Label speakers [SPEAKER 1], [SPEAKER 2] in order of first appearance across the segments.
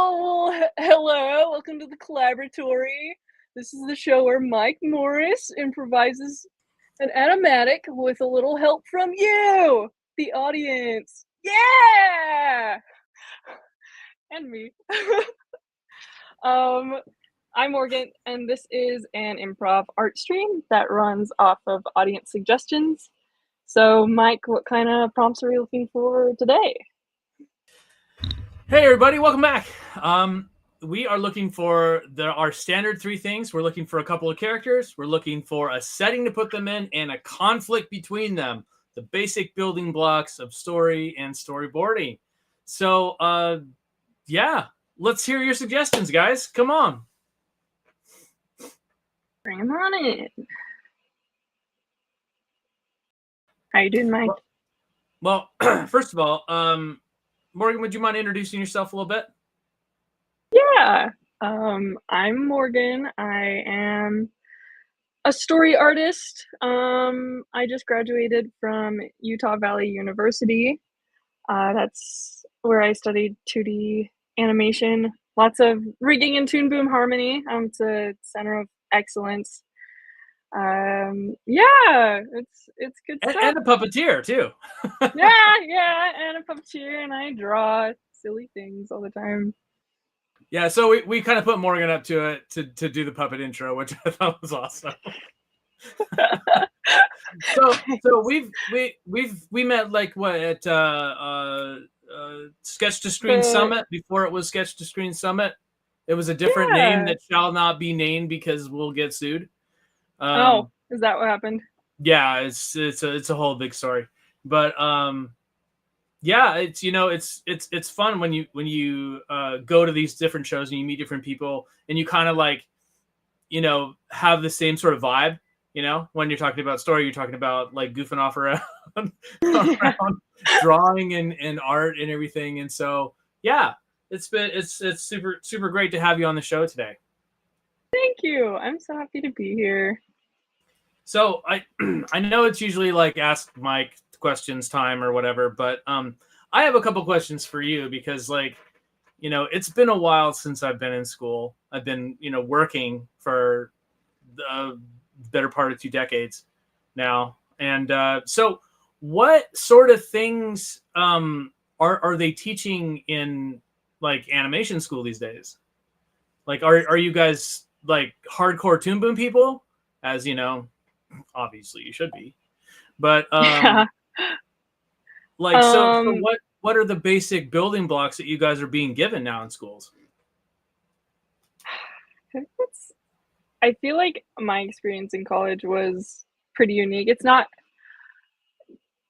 [SPEAKER 1] Hello, welcome to the Collaboratory. This is the show where Mike Morris improvises an animatic with a little help from you, the audience. Yeah! And me. I'm Morgan, and this is an improv art stream that runs off of audience suggestions. So, Mike, what kind of prompts are we looking for today?
[SPEAKER 2] Hey everybody, welcome back. We are looking for our standard three things. We're looking for a couple of characters. We're looking for a setting to put them in and a conflict between them. The basic building blocks of story and storyboarding. So, yeah, let's hear your suggestions, guys. Come on.
[SPEAKER 1] Bring them on in. How you doing, Mike?
[SPEAKER 2] Well, first of all, Morgan, would you mind introducing yourself a little bit?
[SPEAKER 1] Yeah. I'm Morgan. I am a story artist. I just graduated from Utah Valley University. That's where I studied 2D animation. Lots of rigging and Toon Boom Harmony. It's a center of excellence. Yeah, it's good stuff.
[SPEAKER 2] And a puppeteer too.
[SPEAKER 1] yeah, and a puppeteer, and I draw silly things all the time.
[SPEAKER 2] Yeah, so we kind of put Morgan up to it to do the puppet intro, which I thought was awesome. so we met like what at Sketch to Screen Summit before it was Sketch to Screen Summit. It was a different name that shall not be named because we'll get sued.
[SPEAKER 1] Is that what happened?
[SPEAKER 2] Yeah, it's a whole big story, but yeah, it's fun when you go to these different shows and you meet different people and you kind of like have the same sort of vibe. When you're talking about story, you're talking about like goofing off around, drawing and art and everything. And so, yeah, it's super great to have you on the show today.
[SPEAKER 1] Thank you. I'm so happy to be here.
[SPEAKER 2] So I know it's usually like ask Mike questions time or whatever, but I have a couple questions for you because it's been a while since I've been in school. I've been working for the better part of 2 decades now. And so what sort of things are they teaching in like animation school these days? Like, are you guys like hardcore Toon Boom people? As you know, obviously you should be. But
[SPEAKER 1] yeah.
[SPEAKER 2] So what are the basic building blocks that you guys are being given now in schools?
[SPEAKER 1] I feel like my experience in college was pretty unique. It's not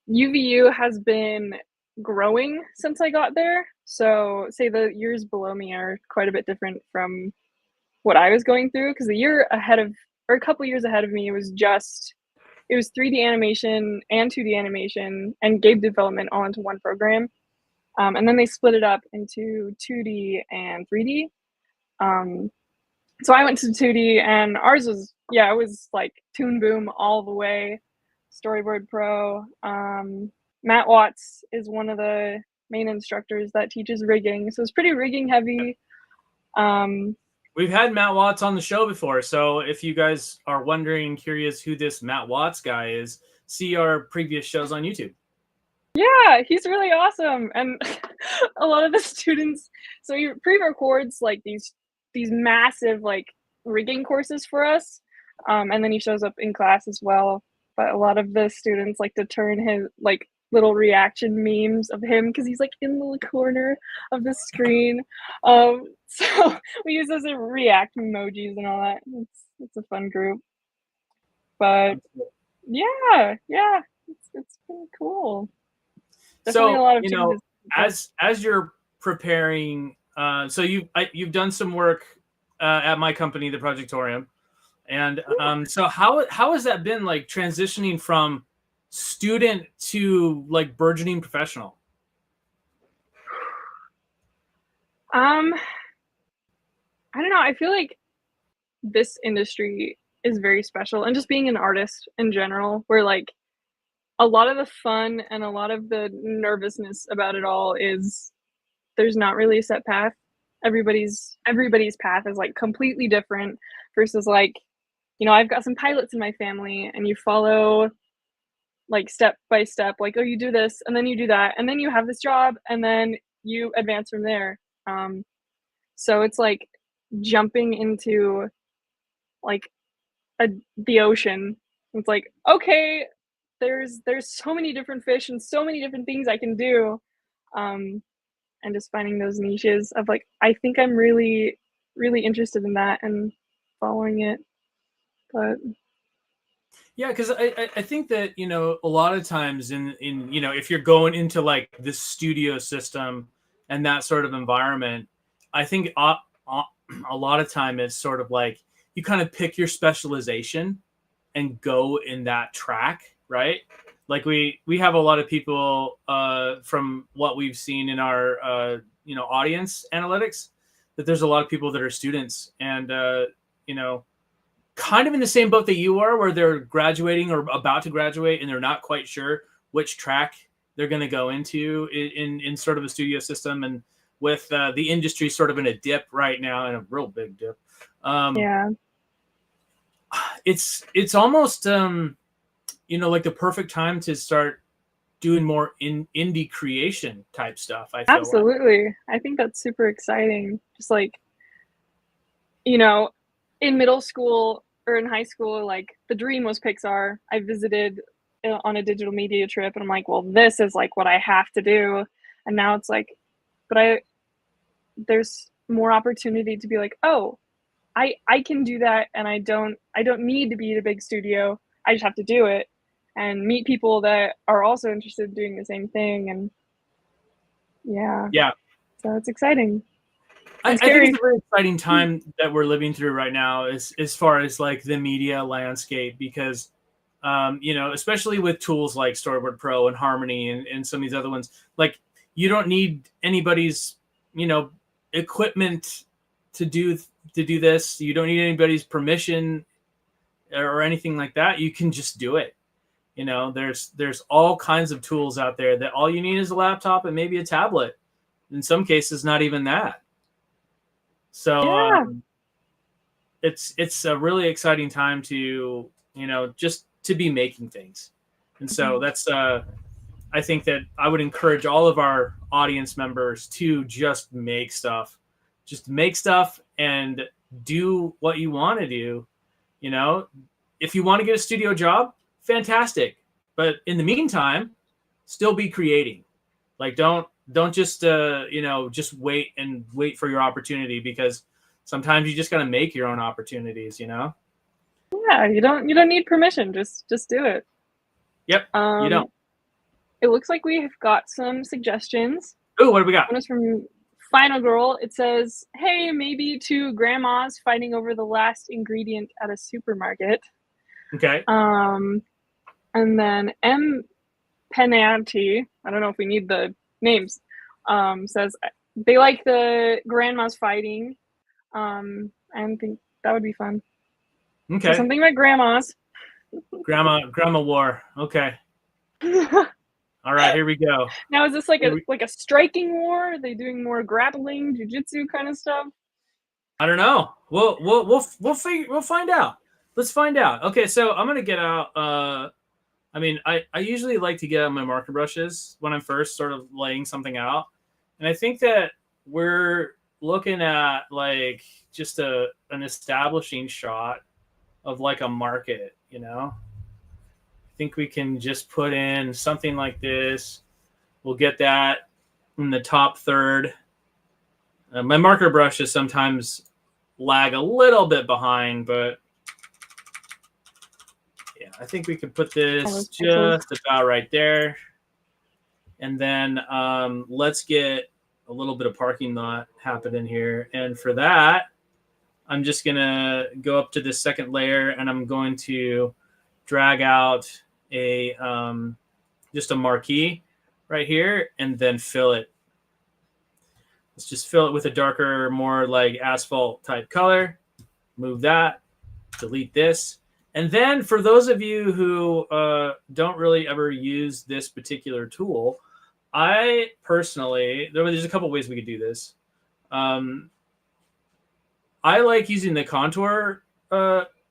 [SPEAKER 1] UVU has been growing since I got there. So say the years below me are quite a bit different from what I was going through because a couple years ahead of me it was 3D animation and 2D animation and game development all into one program. And then they split it up into 2D and 3D. So I went to 2D and ours was, it was like Toon Boom all the way, Storyboard Pro. Matt Watts is one of the main instructors that teaches rigging. So it's pretty rigging heavy.
[SPEAKER 2] We've had Matt Watts on the show before. So if you guys are wondering, curious who this Matt Watts guy is, see our previous shows on YouTube.
[SPEAKER 1] Yeah, he's really awesome. And a lot of the students, so he pre-records like these massive like rigging courses for us. And then he shows up in class as well. But a lot of the students like to turn his like little reaction memes of him because he's like in the corner of the screen. So we use those as react emojis and all that. It's a fun group. But yeah, it's pretty cool.
[SPEAKER 2] Definitely so a lot of changes. As you're preparing, so you've done some work at my company, the Projectorium, and so how has that been like transitioning from student to like burgeoning professional?
[SPEAKER 1] I don't know. I feel like this industry is very special, and just being an artist in general, where like a lot of the fun and a lot of the nervousness about it all is there's not really a set path. everybody's path is like completely different versus like, you know, I've got some pilots in my family and you follow like step by step, like, oh, you do this and then you do that and then you have this job and then you advance from there. So it's like jumping into like the ocean. It's like, okay, there's so many different fish and so many different things I can do. And just finding those niches of like, I think I'm really, really interested in that and following it. But
[SPEAKER 2] Yeah, because I think that, you know, a lot of times in you know, if you're going into like the studio system and that sort of environment, I think a lot of time it's sort of like you kind of pick your specialization and go in that track, right? Like we have a lot of people from what we've seen in our you know, audience analytics, that there's a lot of people that are students and you know, kind of in the same boat that you are, where they're graduating or about to graduate and they're not quite sure which track they're going to go into in sort of a studio system. And with the industry sort of in a dip right now, in a real big dip,
[SPEAKER 1] yeah,
[SPEAKER 2] it's almost you know, like the perfect time to start doing more indie creation type stuff, I feel like.
[SPEAKER 1] absolutely. I think that's super exciting. Just like, you know, in middle school or in high school, like the dream was Pixar. I visited on a digital media trip and I'm like, well, this is like what I have to do. And now it's like, but there's more opportunity to be like, oh, I can do that and I don't need to be at a big studio. I just have to do it and meet people that are also interested in doing the same thing. And yeah,
[SPEAKER 2] Yeah,
[SPEAKER 1] so it's exciting and
[SPEAKER 2] I think it's
[SPEAKER 1] scary.
[SPEAKER 2] a very exciting time that we're living through right now, as far as like the media landscape, because you know, especially with tools like Storyboard Pro and Harmony and some of these other ones, like you don't need anybody's, you know, equipment to do this. You don't need anybody's permission or anything like that. You can just do it. You know, there's all kinds of tools out there that all you need is a laptop and maybe a tablet. In some cases, not even that. So
[SPEAKER 1] Yeah.
[SPEAKER 2] it's a really exciting time to, you know, just to be making things. And so that's I think that I would encourage all of our audience members to just make stuff. Just make stuff and do what you want to do. You know, if you want to get a studio job, fantastic. But in the meantime, still be creating. Like don't just you know, just wait for your opportunity, because sometimes you just got to make your own opportunities, you know?
[SPEAKER 1] Yeah, you don't need permission. Just do it.
[SPEAKER 2] Yep. You
[SPEAKER 1] Um,
[SPEAKER 2] don't.
[SPEAKER 1] it looks like we have got some suggestions.
[SPEAKER 2] Oh, what do we got?
[SPEAKER 1] One is from Final Girl. It says, "Hey, maybe two grandmas fighting over the last ingredient at a supermarket."
[SPEAKER 2] Okay.
[SPEAKER 1] Um, and then M. Penanti, I don't know if we need the names, says they like the grandmas fighting. And think that would be fun. So
[SPEAKER 2] Okay.
[SPEAKER 1] something about grandmas.
[SPEAKER 2] Grandma war. Okay.
[SPEAKER 1] Now
[SPEAKER 2] All right, here we go.
[SPEAKER 1] is this like
[SPEAKER 2] Here
[SPEAKER 1] a
[SPEAKER 2] we,
[SPEAKER 1] like a striking war? Are they doing more grappling, jujitsu kind of stuff?
[SPEAKER 2] I don't know. We'll find out. Let's find out. Okay, so I'm gonna get out. I mean, I usually like to get out my marker brushes when I'm first sort of laying something out, and I think that we're looking at like just an establishing shot of like a market. You know, I think we can just put in something like this. We'll get that in the top third. My marker brushes sometimes lag a little bit behind, but yeah, I think we could put
[SPEAKER 1] All
[SPEAKER 2] this
[SPEAKER 1] those pixels.
[SPEAKER 2] just about right there. And then let's get a little bit of parking lot happening here. And for that, I'm just going to go up to the second layer and I'm going to drag out a just a marquee right here and then fill it. Let's just fill it with a darker, more like asphalt type color. Move that, delete this. And then for those of you who don't really ever use this particular tool, I personally, there's a couple ways we could do this. Um, I like using the contour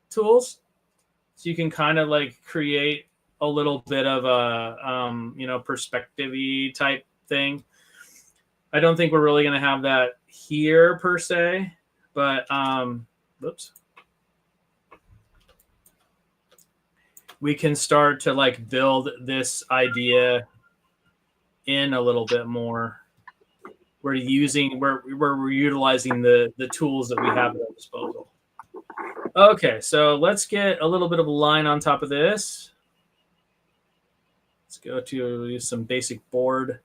[SPEAKER 2] tools, so you can kind of like create a little bit of a perspective-y type thing. I don't think we're really going to have that here per se, but whoops. We can start to like build this idea in a little bit more. We're utilizing the tools that we have at our disposal. Okay, so let's get a little bit of a line on top of this. Let's go to some basic board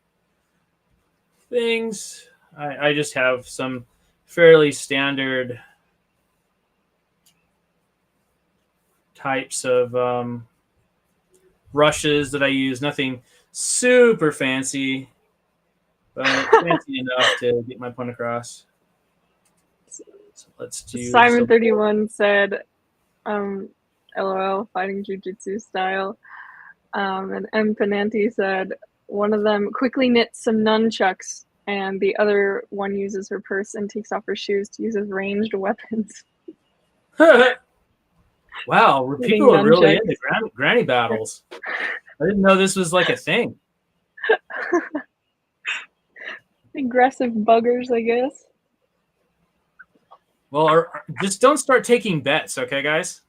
[SPEAKER 2] things. I just have some fairly standard types of brushes that I use. Nothing super fancy, but fancy enough to get my point across. So let's do
[SPEAKER 1] Simon31 said, LOL, fighting jujitsu style. And M. Penanti said, one of them quickly knits some nunchucks, and the other one uses her purse and takes off her shoes to use as ranged weapons.
[SPEAKER 2] Wow, people are really into granny battles. I didn't know this was like a thing.
[SPEAKER 1] Aggressive buggers, I guess.
[SPEAKER 2] Well, just don't start taking bets, okay, guys?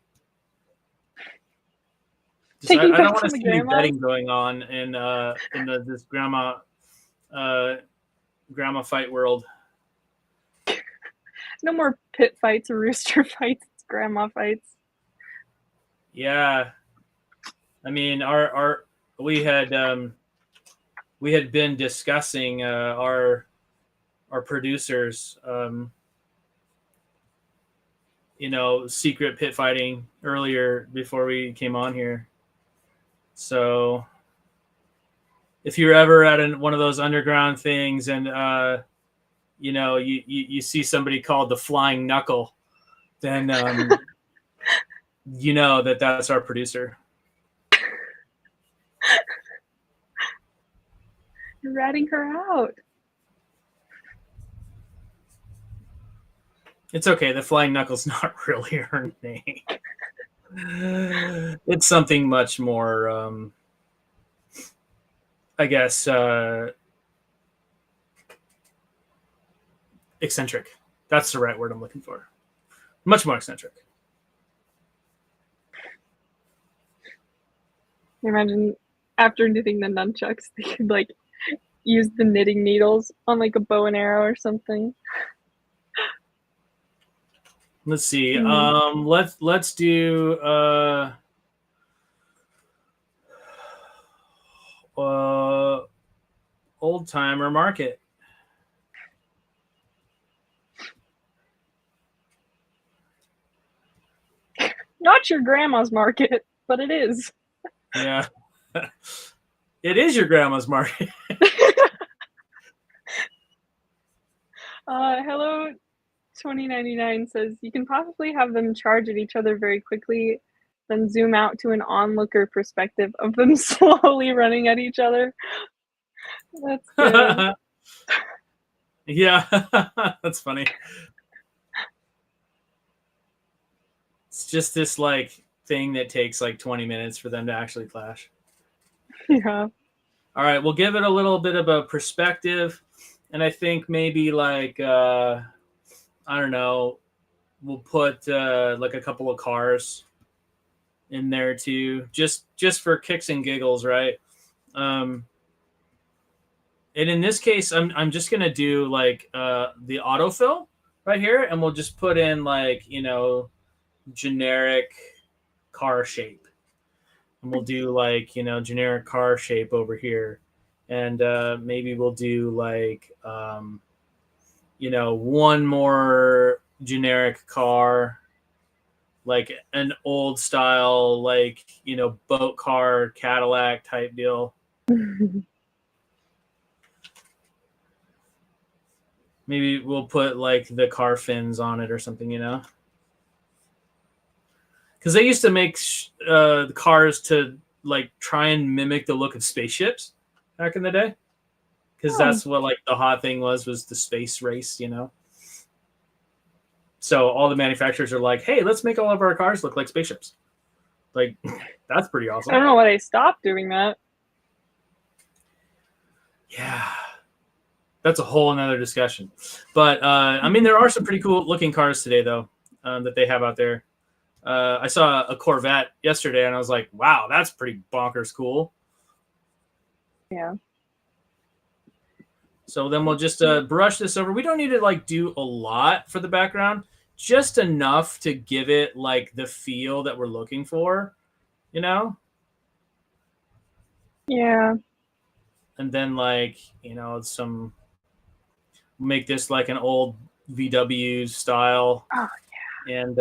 [SPEAKER 2] I don't want to see any betting going on in this grandma fight world.
[SPEAKER 1] No more pit fights or rooster fights. It's grandma fights.
[SPEAKER 2] Yeah, I mean, we had been discussing our producers, secret pit fighting earlier before we came on here. So if you're ever at one of those underground things and you see somebody called the Flying Knuckle, then you know that's our producer.
[SPEAKER 1] You're ratting her out.
[SPEAKER 2] It's okay. The Flying Knuckle's not really her name. It's something much more, I guess, eccentric. That's the right word I'm looking for. Much more eccentric.
[SPEAKER 1] Imagine after knitting the nunchucks, they could like use the knitting needles on like a bow and arrow or something.
[SPEAKER 2] Let's see. Let's do old timer market.
[SPEAKER 1] Not your grandma's market, but it is.
[SPEAKER 2] Yeah. It is your grandma's market.
[SPEAKER 1] Hello 2099 says, you can possibly have them charge at each other very quickly, then zoom out to an onlooker perspective of them slowly running at each other. That's good.
[SPEAKER 2] Yeah, that's funny. It's just this like thing that takes like 20 minutes for them to actually clash.
[SPEAKER 1] Yeah.
[SPEAKER 2] All right, we'll give it a little bit of a perspective, and I think maybe like I don't know, we'll put like a couple of cars in there too, just for kicks and giggles, right? And in this case, I'm just gonna do like the autofill right here, and we'll just put in like generic car shape, and we'll do like generic car shape over here, and maybe we'll do like one more generic car, like an old style like boat car Cadillac type deal. Maybe we'll put like the car fins on it or something, because they used to make the cars to like try and mimic the look of spaceships back in the day, because that's what like the hot thing was the space race, So all the manufacturers are like, hey, let's make all of our cars look like spaceships. Like, that's pretty
[SPEAKER 1] I
[SPEAKER 2] awesome.
[SPEAKER 1] don't know why they stopped doing that.
[SPEAKER 2] Yeah. That's a whole another discussion. But I mean, there are some pretty cool looking cars today, though, that they have out there. I saw a Corvette yesterday, and I was like, wow, that's pretty bonkers cool.
[SPEAKER 1] Yeah.
[SPEAKER 2] So then we'll just brush this over. We don't need to like do a lot for the background, just enough to give it like the feel that we're looking for, you know?
[SPEAKER 1] Yeah.
[SPEAKER 2] And then like, some make this like an old VW style.
[SPEAKER 1] Oh,
[SPEAKER 2] And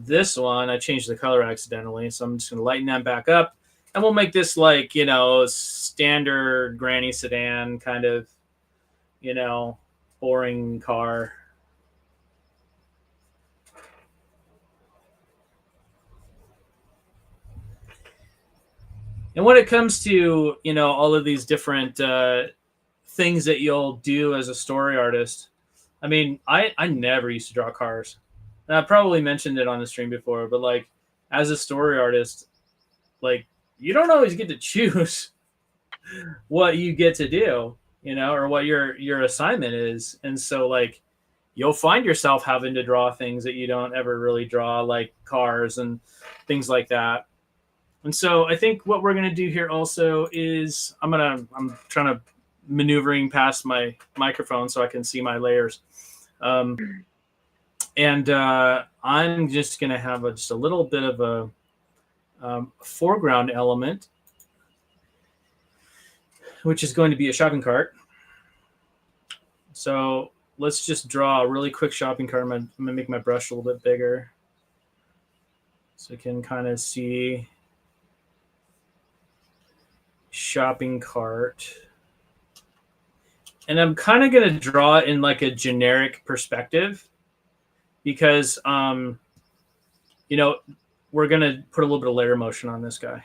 [SPEAKER 2] this one, I changed the color accidentally, so I'm just going to lighten that back up. And we'll make this like, standard granny sedan kind of, boring car. And when it comes to, all of these different things that you'll do as a story artist, I mean, I never used to draw cars. And I probably mentioned it on the stream before, but like as a story artist, like you don't always get to choose what you get to do, or what your assignment is. And so like you'll find yourself having to draw things that you don't ever really draw, like cars and things like that. And so I think what we're gonna do here also is I'm trying to maneuvering past my microphone so I can see my layers. And I'm just gonna have just a little bit of a foreground element, which is going to be a shopping cart. So let's just draw a really quick shopping cart. I'm gonna make my brush a little bit bigger so you can kind of see shopping cart. And I'm kind of going to draw it in like a generic perspective because, we're going to put a little bit of layer motion on this guy.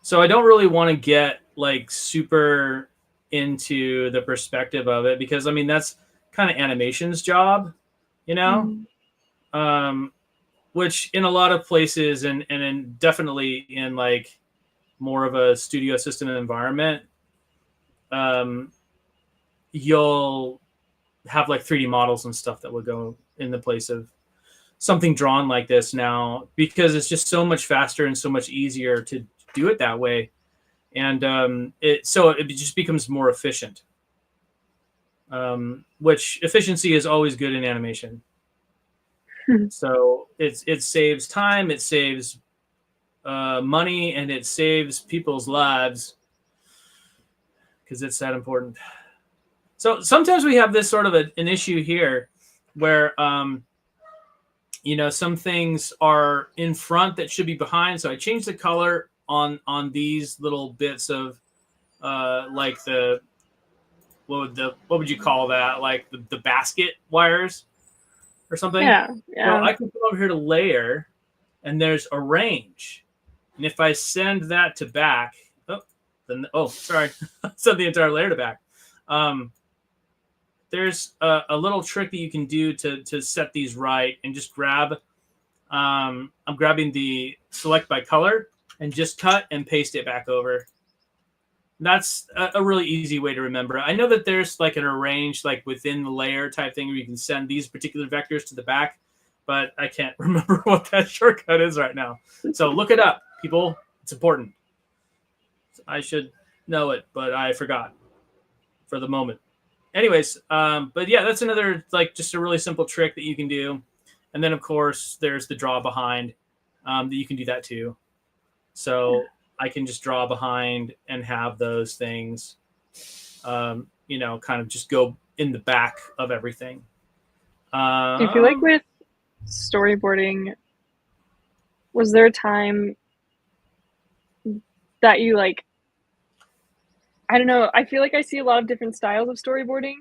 [SPEAKER 2] So I don't really want to get like super into the perspective of it because, I mean, that's kind of animation's job, which in a lot of places and definitely in like more of a studio assistant environment, you'll have like 3D models and stuff that will go in the place of something drawn like this now, because it's just so much faster and so much easier to do it that way. And it just becomes more efficient, which efficiency is always good in animation. So it saves time, it saves money, and it saves people's lives because it's that important. So sometimes we have this sort of an issue here where, some things are in front that should be behind. So I changed the color on these little bits of like what would you call that? Like the basket wires or something.
[SPEAKER 1] Yeah.
[SPEAKER 2] So I can come over here to layer, and there's arrange. And if I send that to back, sorry, send the entire layer to back. There's a little trick that you can do to set these right, and just grab. I'm grabbing the select by color and just cut and paste it back over. That's a really easy way to remember. I know that there's like an arrange like within the layer type thing where you can send these particular vectors to the back, but I can't remember what that shortcut is right now. So look it up, people. It's important. I should know it, but I forgot for the moment. Anyways, but yeah, that's another like just a really simple trick that you can do. And then of course there's the draw behind that you can do that too. So I can just draw behind and have those things, kind of just go in the back of everything.
[SPEAKER 1] Do you feel like with storyboarding, was there a time that you like, I don't know, I feel like I see a lot of different styles of storyboarding.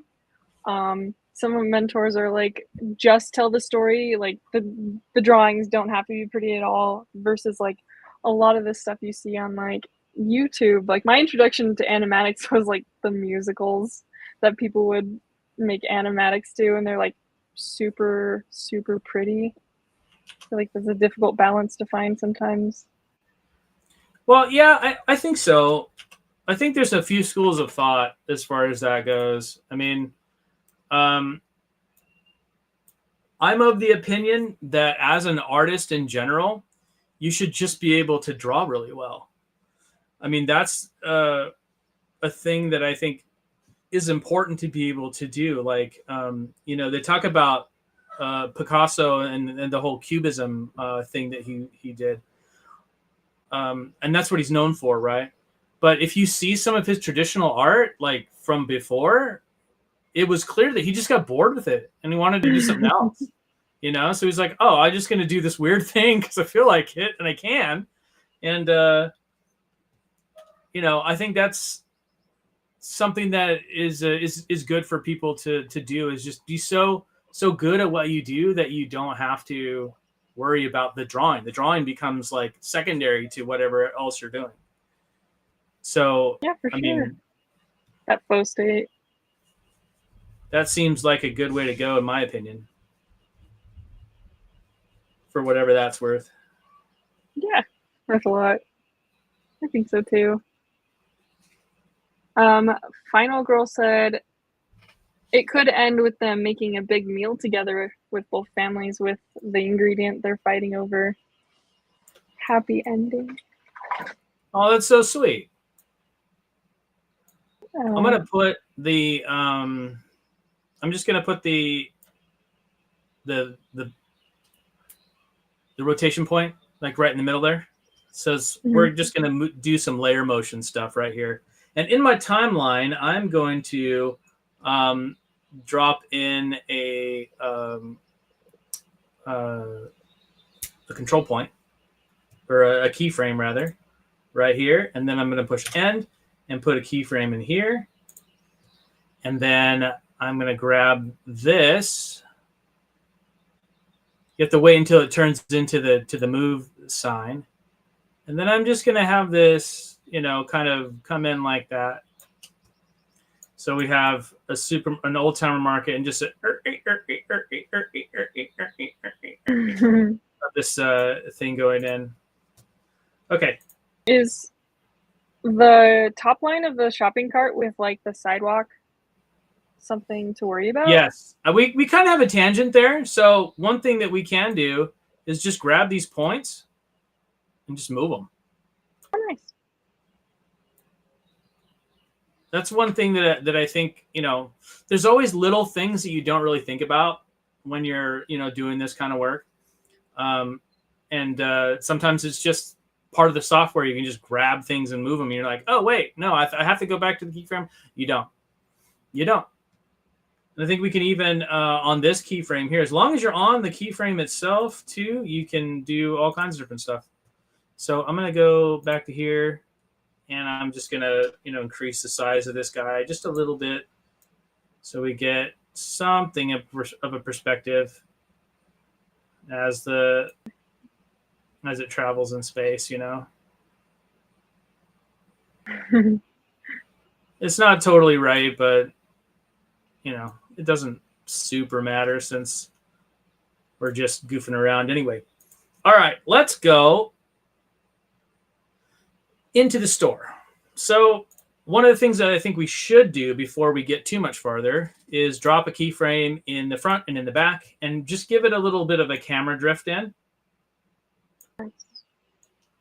[SPEAKER 1] Some of my mentors are like, just tell the story, like the drawings don't have to be pretty at all, versus like a lot of the stuff you see on like YouTube. Like my introduction to animatics was like the musicals that people would make animatics too, and they're like super pretty. I feel like there's a difficult balance to find sometimes.
[SPEAKER 2] Well, yeah, I think so. I think there's a few schools of thought as far as that goes. I mean, um, I'm of the opinion that as an artist in general, you should just be able to draw really well. I mean, that's a thing that I think is important to be able to do. Like, they talk about Picasso and the whole cubism thing that he did. And that's what he's known for, right? But if you see some of his traditional art, like from before, it was clear that he just got bored with it and he wanted to do something else. So he's like, oh, I'm just going to do this weird thing because I feel like it and I can. And I think that's something that is good for people to do, is just be so good at what you do that you don't have to worry about the drawing. The drawing becomes like secondary to whatever else you're doing. So
[SPEAKER 1] yeah, for
[SPEAKER 2] I
[SPEAKER 1] sure.
[SPEAKER 2] mean,
[SPEAKER 1] That flow state.
[SPEAKER 2] that seems like a good way to go, in my opinion, for whatever that's worth.
[SPEAKER 1] Yeah, worth a lot. I think so too. Final Girl said it could end with them making a big meal together with both families with the ingredient they're fighting over. Happy ending.
[SPEAKER 2] Oh, that's so sweet. I'm gonna put the I'm just gonna put the rotation point like right in the middle there. So we're just gonna do some layer motion stuff right here. And in my timeline, I'm going to drop in a control point, or a keyframe rather, right here. And then I'm going to push end and put a keyframe in here. And then I'm going to grab this. You have to wait until it turns into the move sign. And then I'm just going to have this, kind of come in like that. So we have an old timer market and just this thing going in. Okay.
[SPEAKER 1] Is the top line of the shopping cart with like the sidewalk something to worry about?
[SPEAKER 2] Yes. We kind of have a tangent there. So one thing that we can do is just grab these points and just move them.
[SPEAKER 1] Oh, nice.
[SPEAKER 2] That's one thing that I think, there's always little things that you don't really think about when you're, doing this kind of work. And sometimes it's just part of the software. You can just grab things and move them. And you're like, oh, wait, no, I have to go back to the keyframe. You don't. And I think we can even, on this keyframe here, as long as you're on the keyframe itself too, you can do all kinds of different stuff. So I'm going to go back to here. And I'm just going to, increase the size of this guy just a little bit so we get something of a perspective as it travels in space, It's not totally right, but, it doesn't super matter since we're just goofing around anyway. All right, let's go into the store. So one of the things that I think we should do before we get too much farther is drop a keyframe in the front and in the back and just give it a little bit of a camera drift in.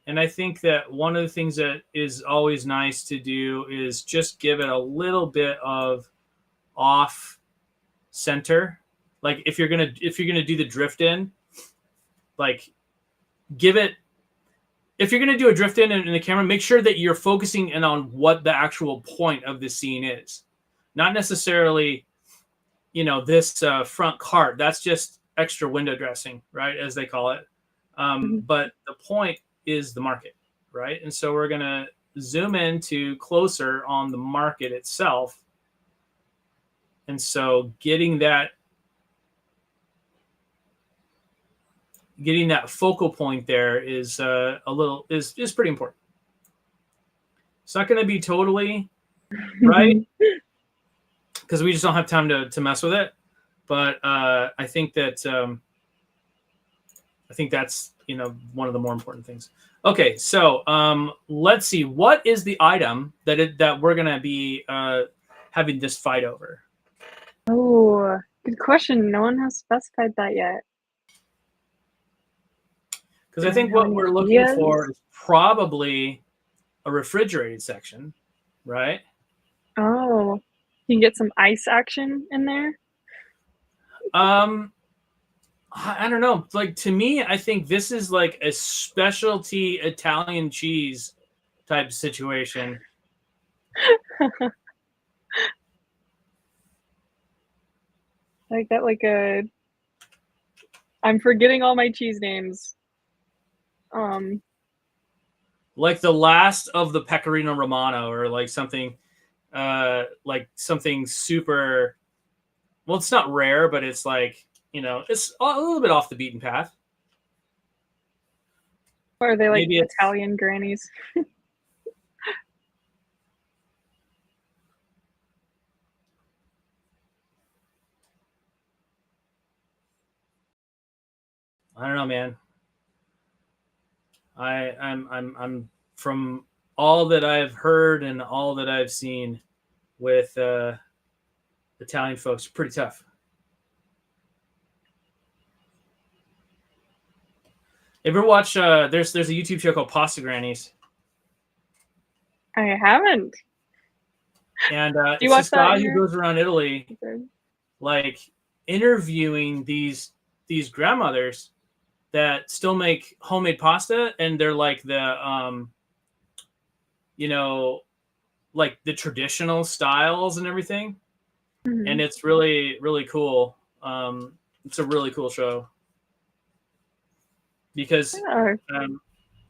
[SPEAKER 2] And I think that one of the things that is always nice to do is just give it a little bit of off center. Like if you're gonna do the drift in, like give it. If you're going to do a drift in the camera, make sure that you're focusing in on what the actual point of the scene is. Not necessarily, this front cart. That's just extra window dressing, right, as they call it. But the point is the market, right? And so we're going to zoom in to closer on the market itself. And so getting that focal point there is is pretty important. It's not going to be totally right, because we just don't have time to mess with it. But I think that's one of the more important things. Okay, so let's see. What is the item that we're gonna be having this fight over?
[SPEAKER 1] Oh, good question. No one has specified that yet.
[SPEAKER 2] Because I think what we're looking for is probably a refrigerated section, right?
[SPEAKER 1] Oh, you can get some ice action in there.
[SPEAKER 2] I don't know. Like, to me, I think this is like a specialty Italian cheese type situation.
[SPEAKER 1] Like that, like a. I'm forgetting all my cheese names.
[SPEAKER 2] Like the last of the Pecorino Romano, or like something super. Well, it's not rare, but it's like, it's a little bit off the beaten path.
[SPEAKER 1] Or are they like maybe Italian grannies?
[SPEAKER 2] I don't know, man. I'm from all that I've heard and all that I've seen with Italian folks, pretty tough. Ever watch? There's a YouTube show called Pasta Grannies.
[SPEAKER 1] I haven't.
[SPEAKER 2] And it's this guy who goes around Italy, like interviewing these grandmothers that still make homemade pasta, and they're like the like the traditional styles and everything. Mm-hmm. And it's really, really cool. It's a really cool show because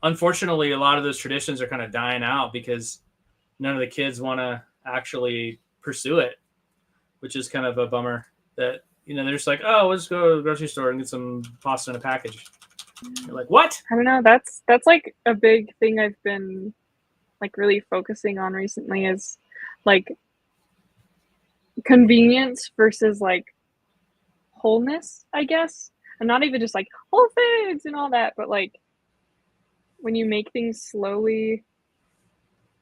[SPEAKER 2] unfortunately a lot of those traditions are kind of dying out because none of the kids want to actually pursue it, which is kind of a bummer. That they're just like, oh, let's go to the grocery store and get some pasta in a package. You're like, what?
[SPEAKER 1] I don't know. That's like a big thing I've been like really focusing on recently, is like convenience versus like wholeness, I guess. And not even just like Whole Foods and all that, but like when you make things slowly,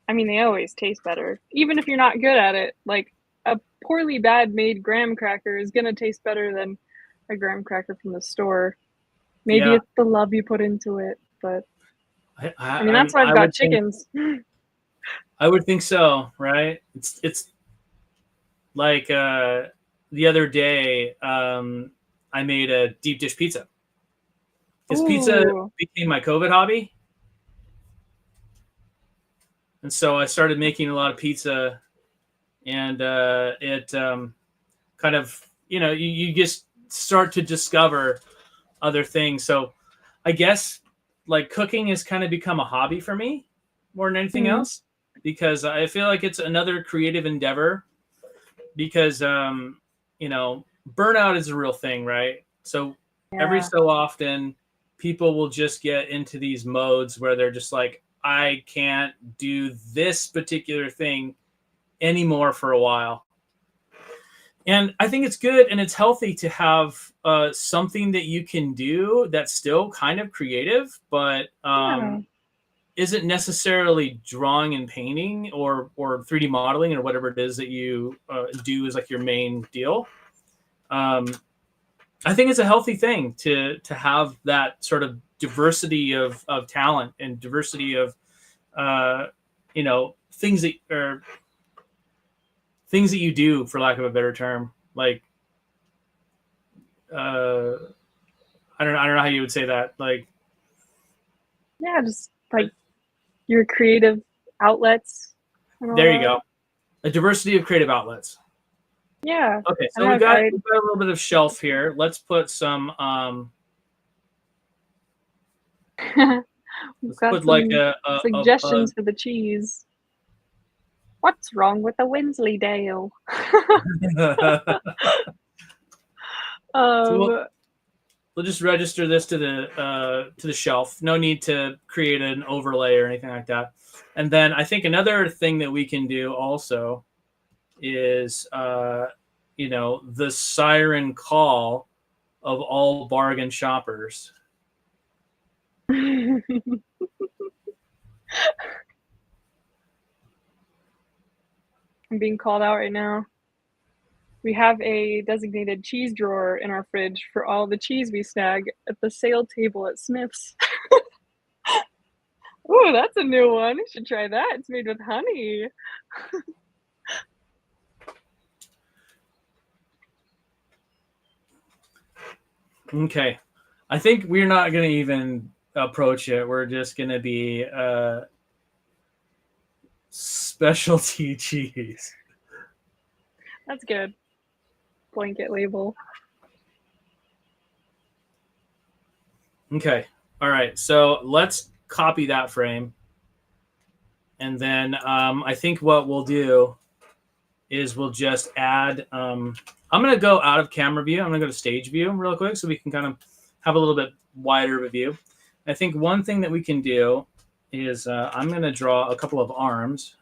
[SPEAKER 1] I mean, they always taste better, even if you're not good at it. Like a poorly bad made graham cracker is gonna taste better than a graham cracker from the store. Maybe it's the love you put into it, but I mean, that's why I've got chickens.
[SPEAKER 2] I would think so, right? It's like the other day, I made a deep dish pizza. Because pizza became my COVID hobby. And so I started making a lot of pizza, and it kind of, you just start to discover other things. So I guess like cooking has kind of become a hobby for me more than anything else, because I feel like it's another creative endeavor, because, burnout is a real thing, right? So every so often people will just get into these modes where they're just like, I can't do this particular thing anymore for a while. And I think it's good and it's healthy to have something that you can do that's still kind of creative, but isn't necessarily drawing and painting or 3D modeling or whatever it is that you do is like your main deal. I think it's a healthy thing to have that sort of diversity of talent and diversity of things that you do, for lack of a better term. Like I don't know how you would say that. Like,
[SPEAKER 1] just like your creative outlets.
[SPEAKER 2] There you go. A diversity of creative outlets.
[SPEAKER 1] Yeah.
[SPEAKER 2] Okay, so we've got a little bit of shelf here. Let's put some
[SPEAKER 1] we've got some like suggestions for the cheese. What's wrong with the Wensleydale?
[SPEAKER 2] So we'll just register this to the shelf. No need to create an overlay or anything like that. And then I think another thing that we can do also is, the siren call of all bargain shoppers.
[SPEAKER 1] I'm being called out right now. We have a designated cheese drawer in our fridge for all the cheese we snag at the sale table at Smith's. Ooh, that's a new one. You should try that. It's made with honey.
[SPEAKER 2] Okay. I think we're not going to even approach it. We're just going to be specialty cheese.
[SPEAKER 1] That's good. Blanket label.
[SPEAKER 2] Okay. All right. So let's copy that frame. And then I think what we'll do is we'll just add, I'm going to go out of camera view. I'm going to go to stage view real quick so we can kind of have a little bit wider of a view. I think one thing that we can do is I'm going to draw a couple of arms.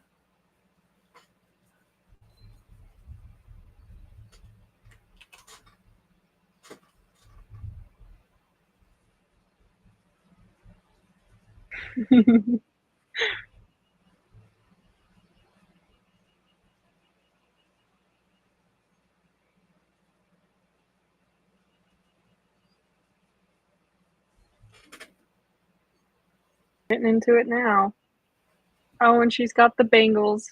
[SPEAKER 1] Getting into it now. Oh, and she's got the bangles.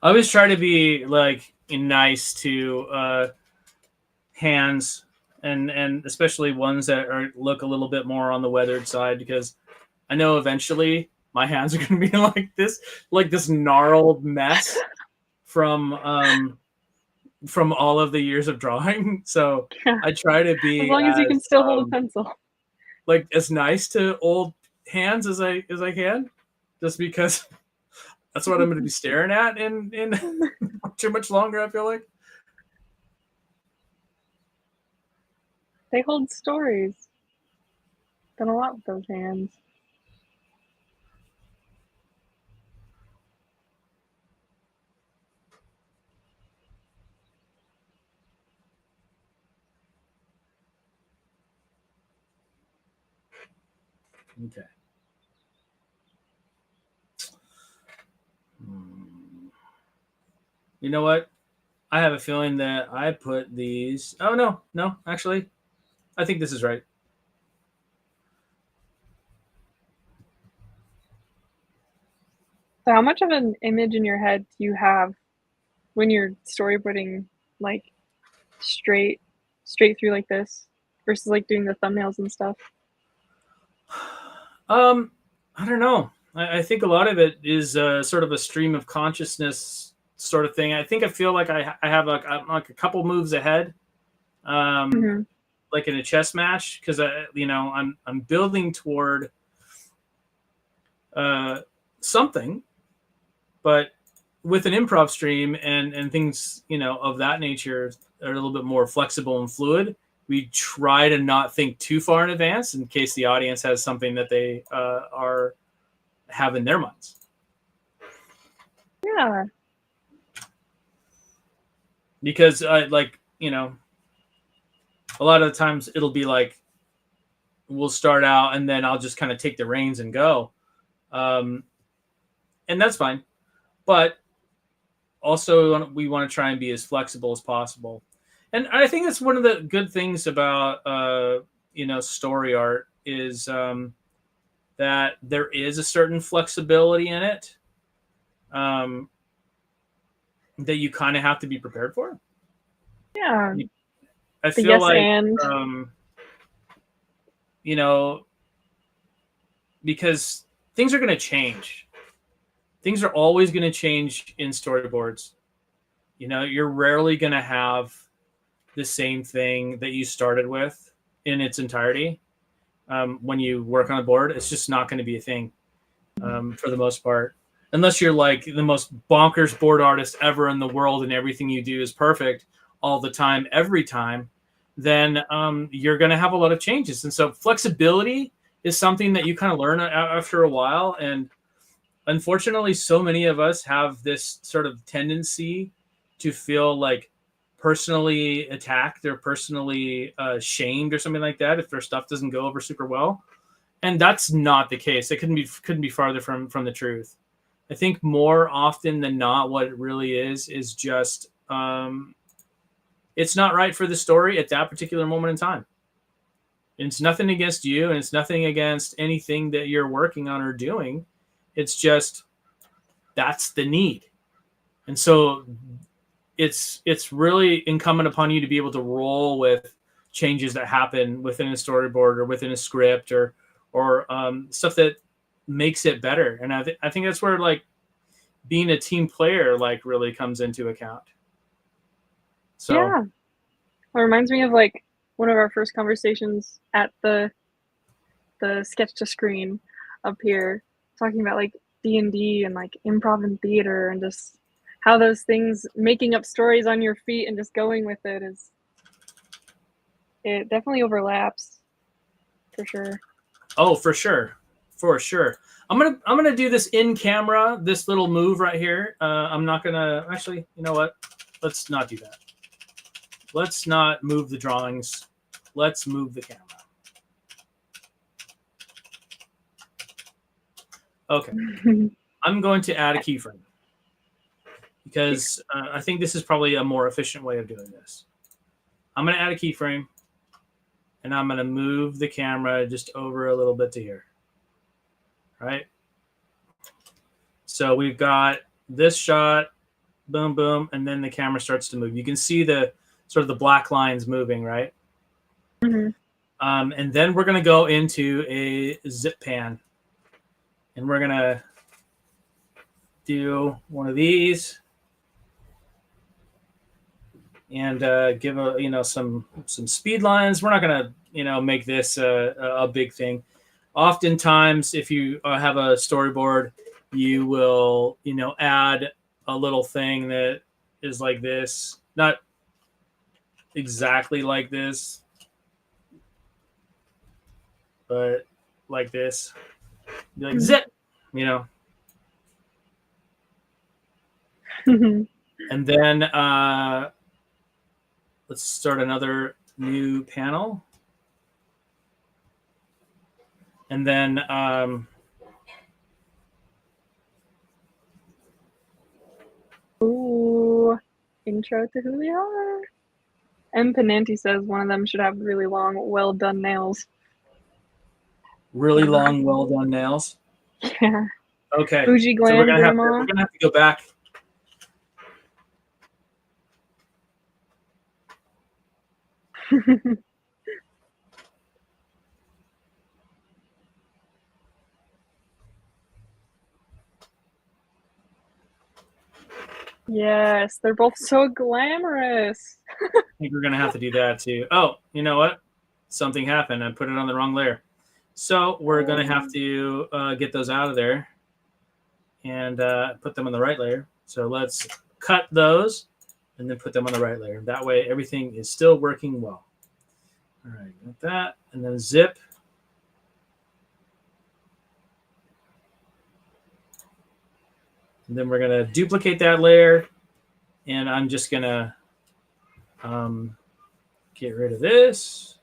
[SPEAKER 2] I always try to be like nice to hands, and especially ones that look a little bit more on the weathered side, because I know eventually my hands are going to be like this gnarled mess from all of the years of drawing. So
[SPEAKER 1] Yeah.
[SPEAKER 2] I try to be
[SPEAKER 1] as long as you can still hold a pencil.
[SPEAKER 2] Like as nice to old hands as I can, just because that's what I'm going to be staring at in too much longer, I feel like.
[SPEAKER 1] They hold stories. Done a lot with those hands.
[SPEAKER 2] Okay. You know what? I have a feeling that I put these. Oh, no, actually, I think this is right.
[SPEAKER 1] So how much of an image in your head do you have when you're storyboarding, like straight through like this versus like doing the thumbnails and stuff?
[SPEAKER 2] I don't know. I think a lot of it is sort of a stream of consciousness sort of thing. I think I feel like I have I'm like a couple moves ahead, like in a chess match, because I'm building toward something, but with an improv stream and things of that nature are a little bit more flexible and fluid. We try to not think too far in advance in case the audience has something that they have in their minds.
[SPEAKER 1] Yeah.
[SPEAKER 2] Because a lot of the times it'll be like we'll start out and then I'll just kind of take the reins and go. And that's fine. But also we want to try and be as flexible as possible. And I think that's one of the good things about, story art is that there is a certain flexibility in it that you kind of have to be prepared for.
[SPEAKER 1] Yeah.
[SPEAKER 2] I feel like, because things are going to change. Things are always going to change in storyboards. You're rarely going to have the same thing that you started with in its entirety. When you work on a board, it's just not going to be a thing for the most part. Unless you're like the most bonkers board artist ever in the world and everything you do is perfect all the time, every time, then you're going to have a lot of changes. And so flexibility is something that you kind of learn after a while. And unfortunately, so many of us have this sort of tendency to feel like personally attacked or personally shamed or something like that if their stuff doesn't go over super well. And that's not the case. It couldn't be farther from the truth. I think more often than not, what it really is just it's not right for the story at that particular moment in time. It's nothing against you, and it's nothing against anything that you're working on or doing. It's just that's the need. And so it's really incumbent upon you to be able to roll with changes that happen within a storyboard or within a script or stuff that makes it better. And I think that's where like being a team player like really comes into account. So
[SPEAKER 1] yeah, it reminds me of like one of our first conversations at the sketch to screen up here, talking about like D&D and like improv and theater and just how those things, making up stories on your feet and just going with it, is it definitely overlaps for sure.
[SPEAKER 2] Oh, for sure. I'm gonna do this in camera, this little move right here. I'm not gonna actually, you know what? Let's not do that. Let's not move the drawings. Let's move the camera. Okay. I'm going to add a keyframe because I think this is probably a more efficient way of doing this. I'm going to add a keyframe, and I'm going to move the camera just over a little bit to here. Right? So we've got this shot, boom, boom, and then the camera starts to move. You can see the sort of the black lines moving, right?
[SPEAKER 1] Mm-hmm.
[SPEAKER 2] And then we're going to go into a zip pan, and we're going to do one of these and give a some speed lines. We're not going to make this a big thing. Oftentimes, if you have a storyboard, you will add a little thing that is like this, not exactly like this, but like this. Be like zip, and then let's start another new panel. And then
[SPEAKER 1] ooh, intro to who we are. M. Penanti says one of them should have really long, well done nails.
[SPEAKER 2] Really long, well done nails.
[SPEAKER 1] Yeah.
[SPEAKER 2] Okay.
[SPEAKER 1] Fuji Glam,
[SPEAKER 2] so we're gonna have to go back.
[SPEAKER 1] Yes, they're both so glamorous.
[SPEAKER 2] I think we're gonna have to do that too. Oh, you know what? Something happened. I put it on the wrong layer. So we're gonna have to get those out of there and put them on the right layer. So let's cut those and then put them on the right layer. That way everything is still working well. All right, got that. And then zip. And then we're going to duplicate that layer. And I'm just going to get rid of this.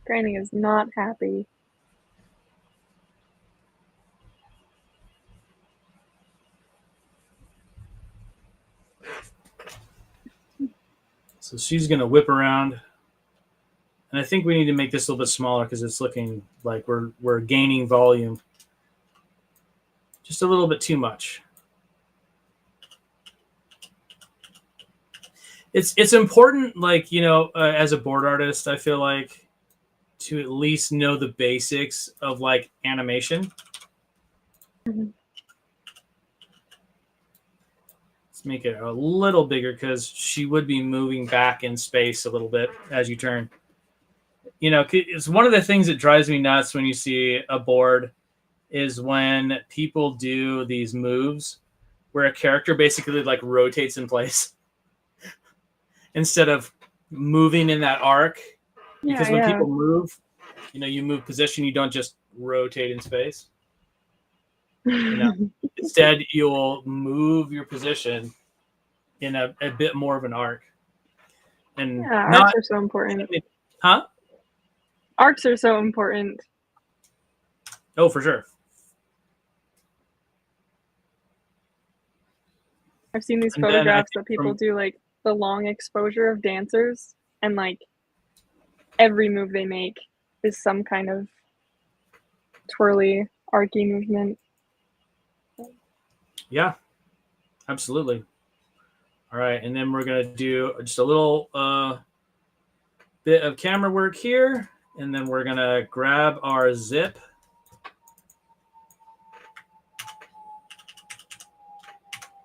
[SPEAKER 1] Granny is not happy.
[SPEAKER 2] So she's going to whip around. And I think we need to make this a little bit smaller because it's looking like we're gaining volume. Just a little bit too much. It's important, like, as a board artist, I feel like to at least know the basics of like animation.
[SPEAKER 1] Mm-hmm.
[SPEAKER 2] Let's make it a little bigger because she would be moving back in space a little bit as you turn. You know, it's one of the things that drives me nuts when you see a board is when people do these moves where a character basically like rotates in place instead of moving in that arc. Because when people move, you know, you move position, you don't just rotate in space. You know, instead you'll move your position in a bit more of an arc. And
[SPEAKER 1] arcs are so important.
[SPEAKER 2] Huh?
[SPEAKER 1] Arcs are so important.
[SPEAKER 2] Oh, for sure.
[SPEAKER 1] I've seen these photographs that people do, like the long exposure of dancers, and like every move they make is some kind of twirly, arcy movement.
[SPEAKER 2] Yeah, absolutely. All right, and then we're gonna do just a little bit of camera work here, and then we're gonna grab our zip.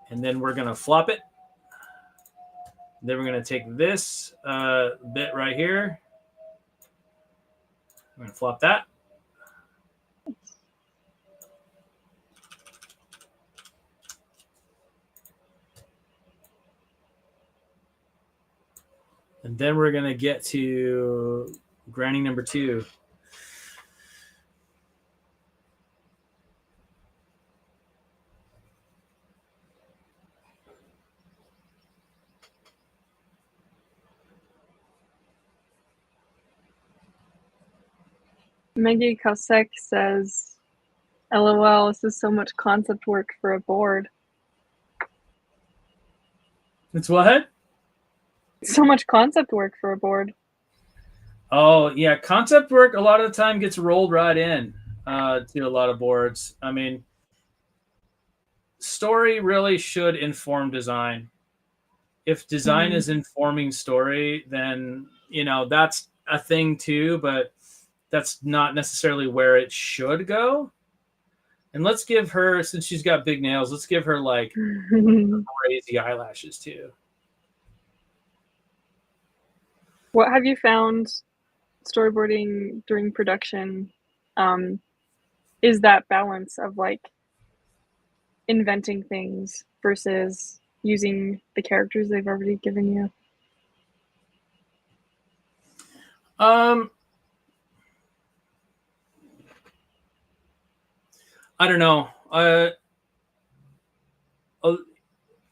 [SPEAKER 2] And then we're gonna flop it. Then we're gonna take this bit right here. I'm gonna flop that. And then we're gonna get to grinding number 2.
[SPEAKER 1] Maggie Kosek says, LOL, this is so much concept work for a board.
[SPEAKER 2] It's what?
[SPEAKER 1] So much concept work for a board.
[SPEAKER 2] Oh, yeah. Concept work a lot of the time gets rolled right in to a lot of boards. I mean, story really should inform design. If design is informing story, then, you know, that's a thing too, but that's not necessarily where it should go. And let's give her, since she's got big nails, let's give her like crazy eyelashes too.
[SPEAKER 1] What have you found storyboarding during production is that balance of like inventing things versus using the characters they've already given you?
[SPEAKER 2] I don't know.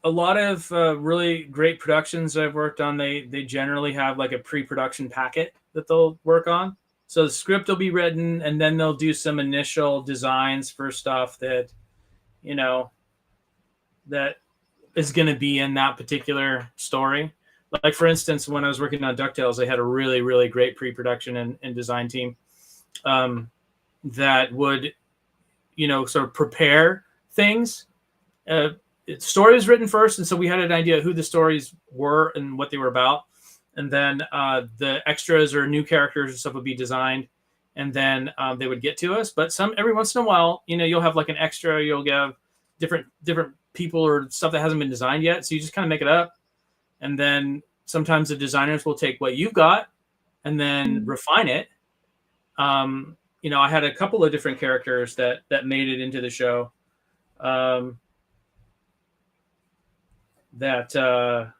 [SPEAKER 2] A lot of really great productions I've worked on, they generally have like a pre-production packet that they'll work on. So the script will be written, and then they'll do some initial designs for stuff that, you know, that is going to be in that particular story. Like, for instance, when I was working on DuckTales, they had a really, really great pre-production and design team that would, you know, sort of prepare things. Story was written first, and so we had an idea of who the stories were and what they were about. And then the extras or new characters and stuff would be designed, and then they would get to us. But every once in a while, you know, you'll have like an extra, you'll have different people or stuff that hasn't been designed yet. So you just kind of make it up. And then sometimes the designers will take what you've got and then refine it. You know, I had a couple of different characters that made it into the show. That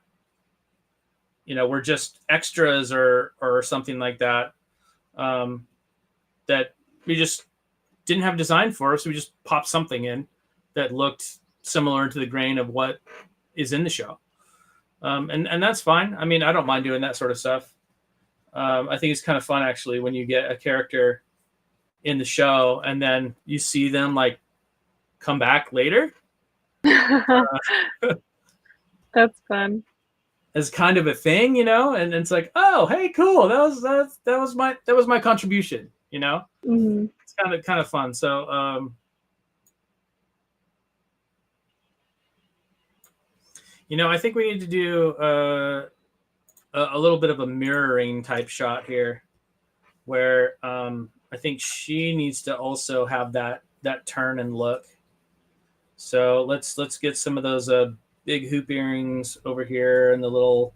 [SPEAKER 2] you know, were just extras or something like that, that we just didn't have design for, so we just popped something in that looked similar to the grain of what is in the show, and that's fine. I mean, I don't mind doing that sort of stuff. I think it's kind of fun actually when you get a character in the show and then you see them like come back later.
[SPEAKER 1] That's fun.
[SPEAKER 2] As kind of a thing, you know, and it's like, oh, hey, cool. That was my contribution, you know. It's kind of fun. So, you know, I think we need to do a little bit of a mirroring type shot here, where I think she needs to also have that turn and look. So let's get some of those big hoop earrings over here and the little.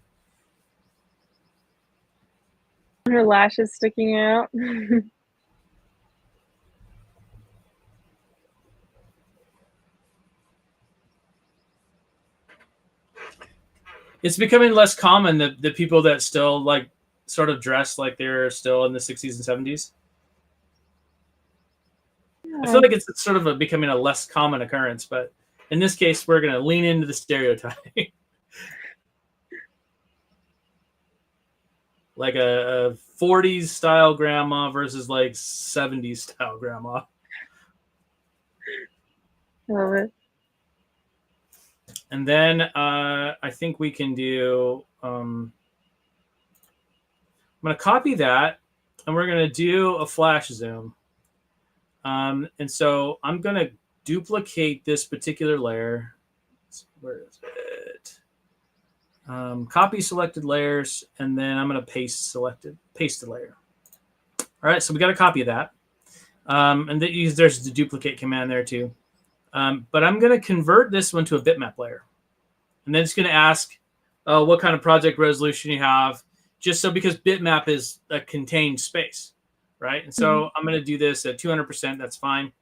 [SPEAKER 1] Her lashes sticking out.
[SPEAKER 2] It's becoming less common that the people that still like sort of dress like they're still in the 60s and 70s. I feel like it's sort of becoming a less common occurrence, but in this case, we're going to lean into the stereotype. Like a 40s style grandma versus like 70s style grandma.
[SPEAKER 1] Love it.
[SPEAKER 2] And then I think we can do, I'm going to copy that and we're going to do a flash zoom. And so I'm going to duplicate this particular layer. Where is it? Copy selected layers, and then I'm going to paste the layer. All right, so we got a copy of that. And there's the duplicate command there too. But I'm going to convert this one to a bitmap layer. And then it's going to ask what kind of project resolution you have, just so because bitmap is a contained space, right? And so I'm going to do this at 200%. That's fine.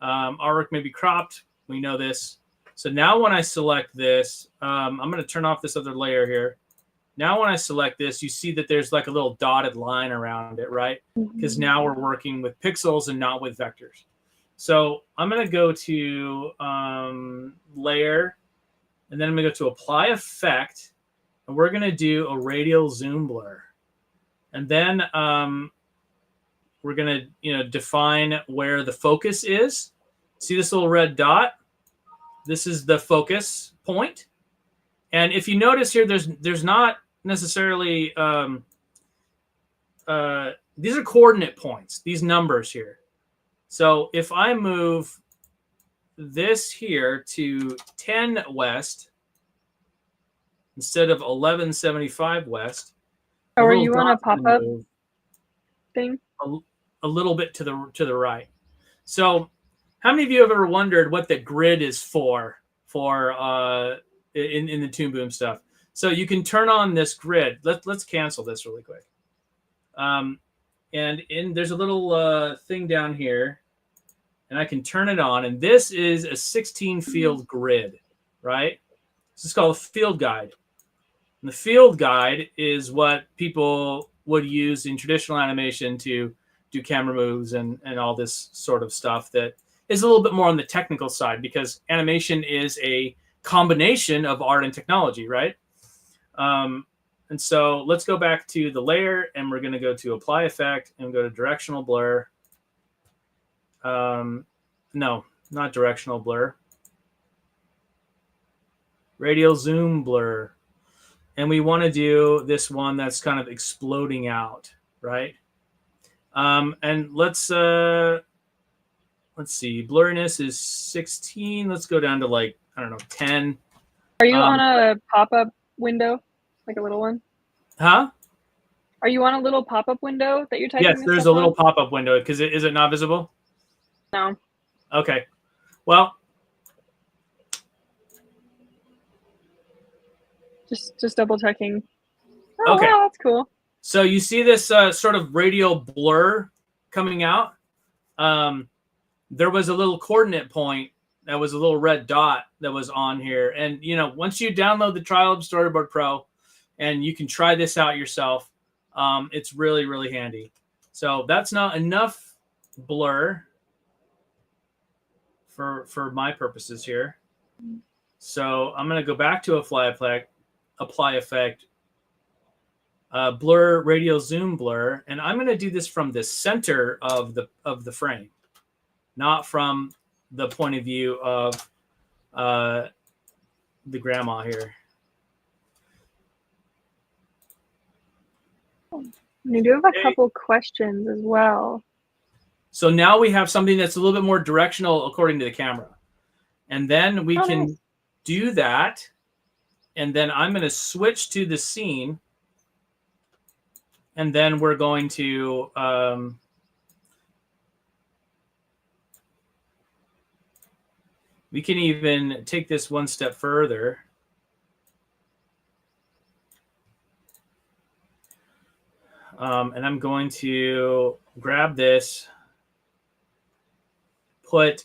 [SPEAKER 2] Artwork may be cropped. We know this. So now when I select this, I'm going to turn off this other layer here. Now when I select this, you see that there's like a little dotted line around it, right? Because now we're working with pixels and not with vectors. So I'm going to go to layer, and then I'm going to go to apply effect, and we're going to do a radial zoom blur. And then we're going to define where the focus is. See this little red dot? This is the focus point. And if you notice here, there's not necessarily, these are coordinate points, these numbers here. So if I move this here to 10 west instead of 1175 west.
[SPEAKER 1] Oh, are you on a pop-up thing?
[SPEAKER 2] A little bit to the right. So how many of you have ever wondered what the grid is for in the Toon Boom stuff? So you can turn on this grid. Let's cancel this really quick. And there's a little thing down here, and I can turn it on. And this is a 16 field grid, right? This is called a field guide. And the field guide is what people would use in traditional animation to do camera moves and all this sort of stuff that is a little bit more on the technical side, because animation is a combination of art and technology, right? And so let's go back to the layer, and we're going to go to apply effect and go to directional blur. No, not directional blur. Radial zoom blur. And we want to do this one that's kind of exploding out, right? And let's see, blurriness is 16. Let's go down to like, I don't know, 10.
[SPEAKER 1] Are you on a pop-up window, like a little one?
[SPEAKER 2] Huh?
[SPEAKER 1] Are you on a little pop-up window that you're typing?
[SPEAKER 2] Yes, there's a little pop-up window. Because is it not visible?
[SPEAKER 1] No.
[SPEAKER 2] Okay. Well,
[SPEAKER 1] just double checking. Oh,
[SPEAKER 2] okay.
[SPEAKER 1] Wow, that's cool.
[SPEAKER 2] So you see this sort of radial blur coming out. There was a little coordinate point that was a little red dot that was on here. And, once you download the trial of Storyboard Pro and you can try this out yourself, it's really, really handy. So that's not enough blur for my purposes here. So I'm going to go back to apply effect, blur, radial zoom blur. And I'm going to do this from the center of the frame, not from the point of view of the grandma here.
[SPEAKER 1] You do have a couple questions as well.
[SPEAKER 2] So now we have something that's a little bit more directional according to the camera. And then we can do that. And then I'm going to switch to the scene. And then we're going to we can even take this one step further. And I'm going to grab this, put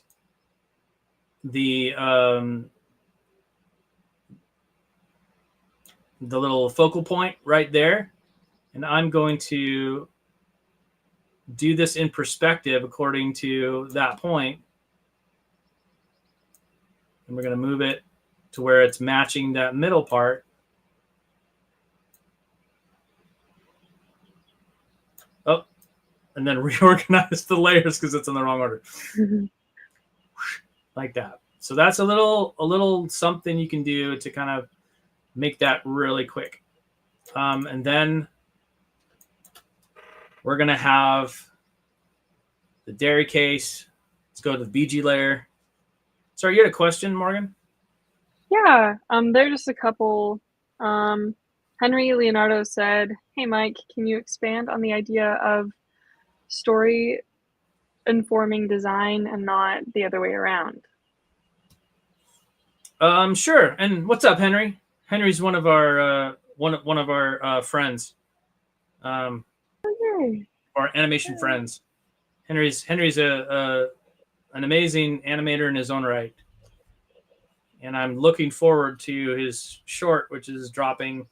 [SPEAKER 2] the little focal point right there, and I'm going to do this in perspective according to that point. And we're going to move it to where it's matching that middle part. Oh, and then reorganize the layers because it's in the wrong order. Mm-hmm. Like that. So that's a little something you can do to kind of make that really quick. And then we're going to have the dairy case. Let's go to the BG layer. Sorry, you had a question, Morgan?
[SPEAKER 1] Yeah, there are just a couple. Henry Leonardo said, "Hey, Mike, can you expand on the idea of story informing design and not the other way around?"
[SPEAKER 2] Sure. And what's up, Henry? Henry's one of our one of our friends.
[SPEAKER 1] Okay.
[SPEAKER 2] Our animation friends. Henry's an amazing animator in his own right, and I'm looking forward to his short, which is dropping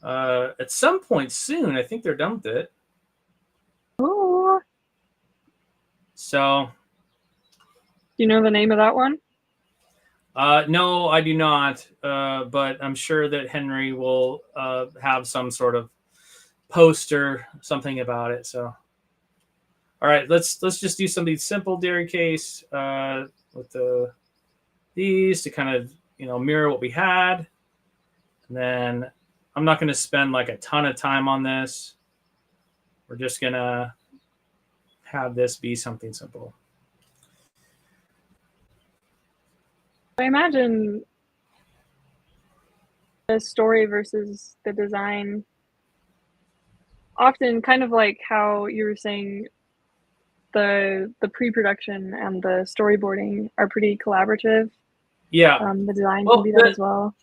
[SPEAKER 2] at some point soon. I think they're done with it.
[SPEAKER 1] Oh.
[SPEAKER 2] So,
[SPEAKER 1] do you know the name of that one?
[SPEAKER 2] No, I do not. But I'm sure that Henry will have some sort of poster, something about it. So, all right, let's just do something simple, dairy case, with these to kind of mirror what we had. And then I'm not going to spend like a ton of time on this. We're just going to have this be something simple.
[SPEAKER 1] I imagine the story versus the design often kind of like how you were saying the pre-production and the storyboarding are pretty collaborative.
[SPEAKER 2] Yeah.
[SPEAKER 1] The design can be that as well.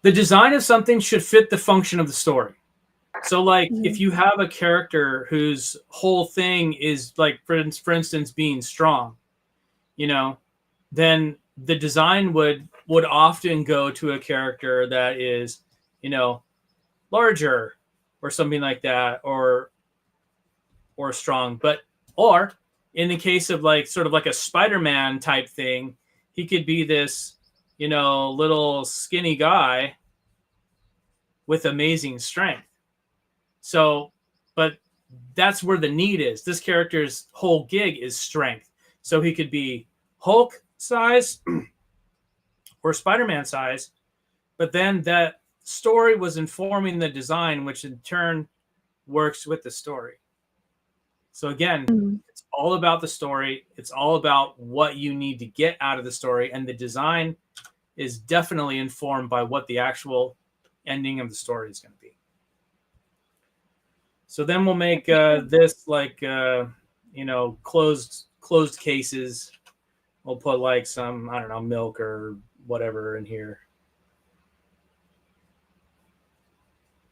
[SPEAKER 2] The design of something should fit the function of the story. So, like, if you have a character whose whole thing is, like, for instance, being strong, then the design would often go to a character that is, larger or something like that, or strong. Or in the case of like sort of like a Spider-Man type thing, he could be this, little skinny guy with amazing strength. So, but that's where the need is. This character's whole gig is strength. So he could be Hulk size or Spider-Man size, but then that story was informing the design, which in turn works with the story. So again, it's all about the story. It's all about what you need to get out of the story. And the design is definitely informed by what the actual ending of the story is going to be. So then we'll make this like, closed cases. We'll put like some, I don't know, milk or whatever in here.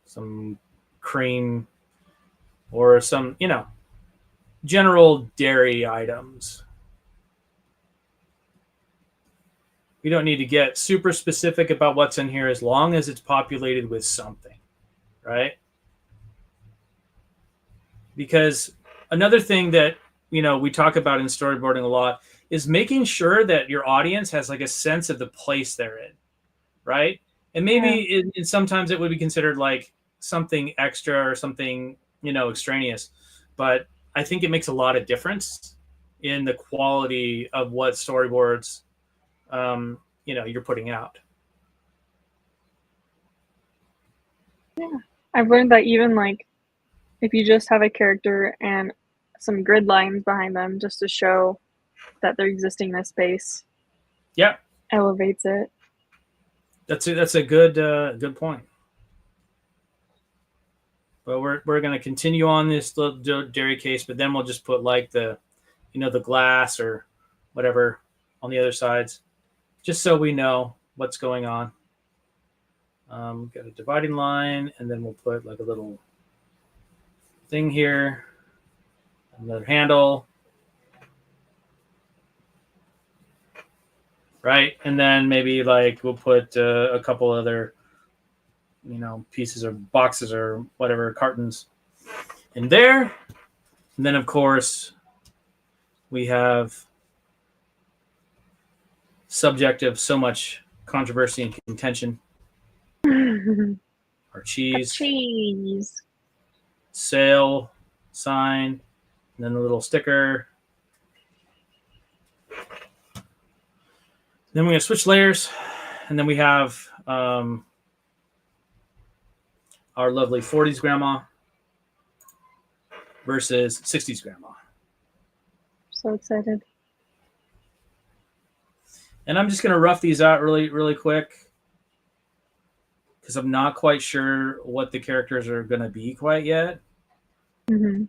[SPEAKER 2] Some cream or some, general dairy items. We don't need to get super specific about what's in here as long as it's populated with something, right? Because another thing that, we talk about in storyboarding a lot is making sure that your audience has like a sense of the place they're in, right? And maybe sometimes it would be considered like something extra or something, extraneous. But I think it makes a lot of difference in the quality of what storyboards, you're putting out.
[SPEAKER 1] Yeah, I've learned that even like if you just have a character and some grid lines behind them just to show that they're existing in a space, elevates it.
[SPEAKER 2] That's a good point. But we're going to continue on this little dairy case, but then we'll just put like the, the glass or whatever on the other sides, just so we know what's going on. We've got a dividing line, and then we'll put like a little thing here, another handle, right? And then maybe like we'll put a couple other, pieces or boxes or whatever, cartons in there. And then of course we have subject of so much controversy and contention, our cheese.
[SPEAKER 1] Cheese.
[SPEAKER 2] Sale sign, and then a little sticker. Then we're going to switch layers, and then we have our lovely 40s grandma versus 60s grandma.
[SPEAKER 1] So excited.
[SPEAKER 2] And I'm just going to rough these out really, really quick because I'm not quite sure what the characters are going to be quite yet.
[SPEAKER 1] Mm-hmm.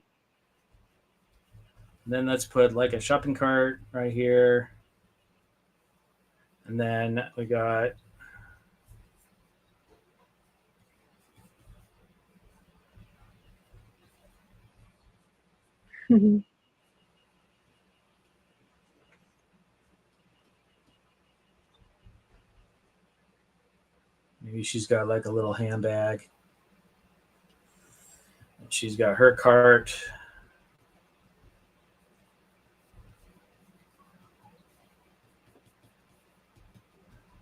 [SPEAKER 2] Then let's put like a shopping cart right here. And then we got
[SPEAKER 1] Mm-hmm.
[SPEAKER 2] maybe she's got like a little handbag. And she's got her cart.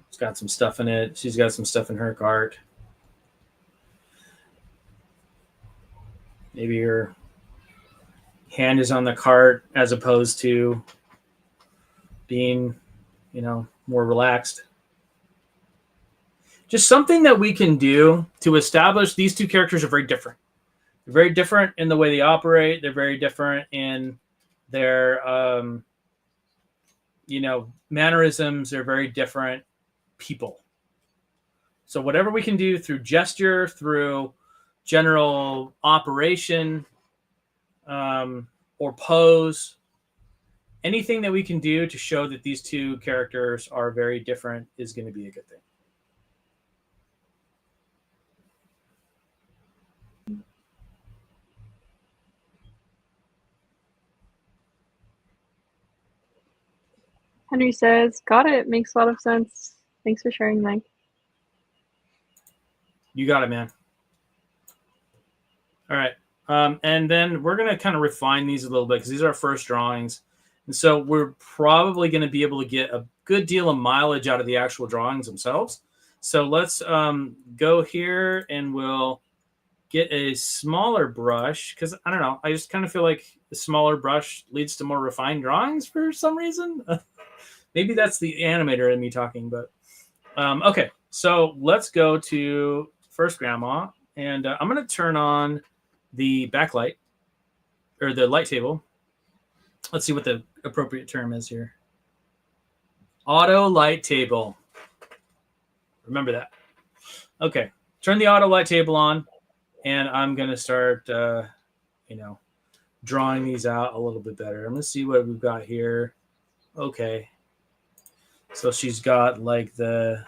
[SPEAKER 2] It's got some stuff in it. She's got some stuff in her cart. Maybe her hand is on the cart as opposed to being, more relaxed. Just something that we can do to establish these two characters are very different. They're very different in the way they operate. They're very different in their, mannerisms. They're very different people. So whatever we can do through gesture, through general operation, or pose, anything that we can do to show that these two characters are very different is going to be a good thing.
[SPEAKER 1] Henry says, got it. Makes a lot of sense. Thanks for sharing, Mike.
[SPEAKER 2] You got it, man. All right. And then we're going to kind of refine these a little bit because these are our first drawings. And so we're probably going to be able to get a good deal of mileage out of the actual drawings themselves. So let's go here and we'll get a smaller brush because I don't know. I just kind of feel like a smaller brush leads to more refined drawings for some reason. Maybe that's the animator in me talking, but okay. So let's go to first grandma, and I'm going to turn on the backlight or the light table. Let's see what the appropriate term is here. Auto light table. Remember that. Okay. Turn the auto light table on, and I'm going to start, drawing these out a little bit better. I'm going to see what we've got here. Okay. So she's got like the,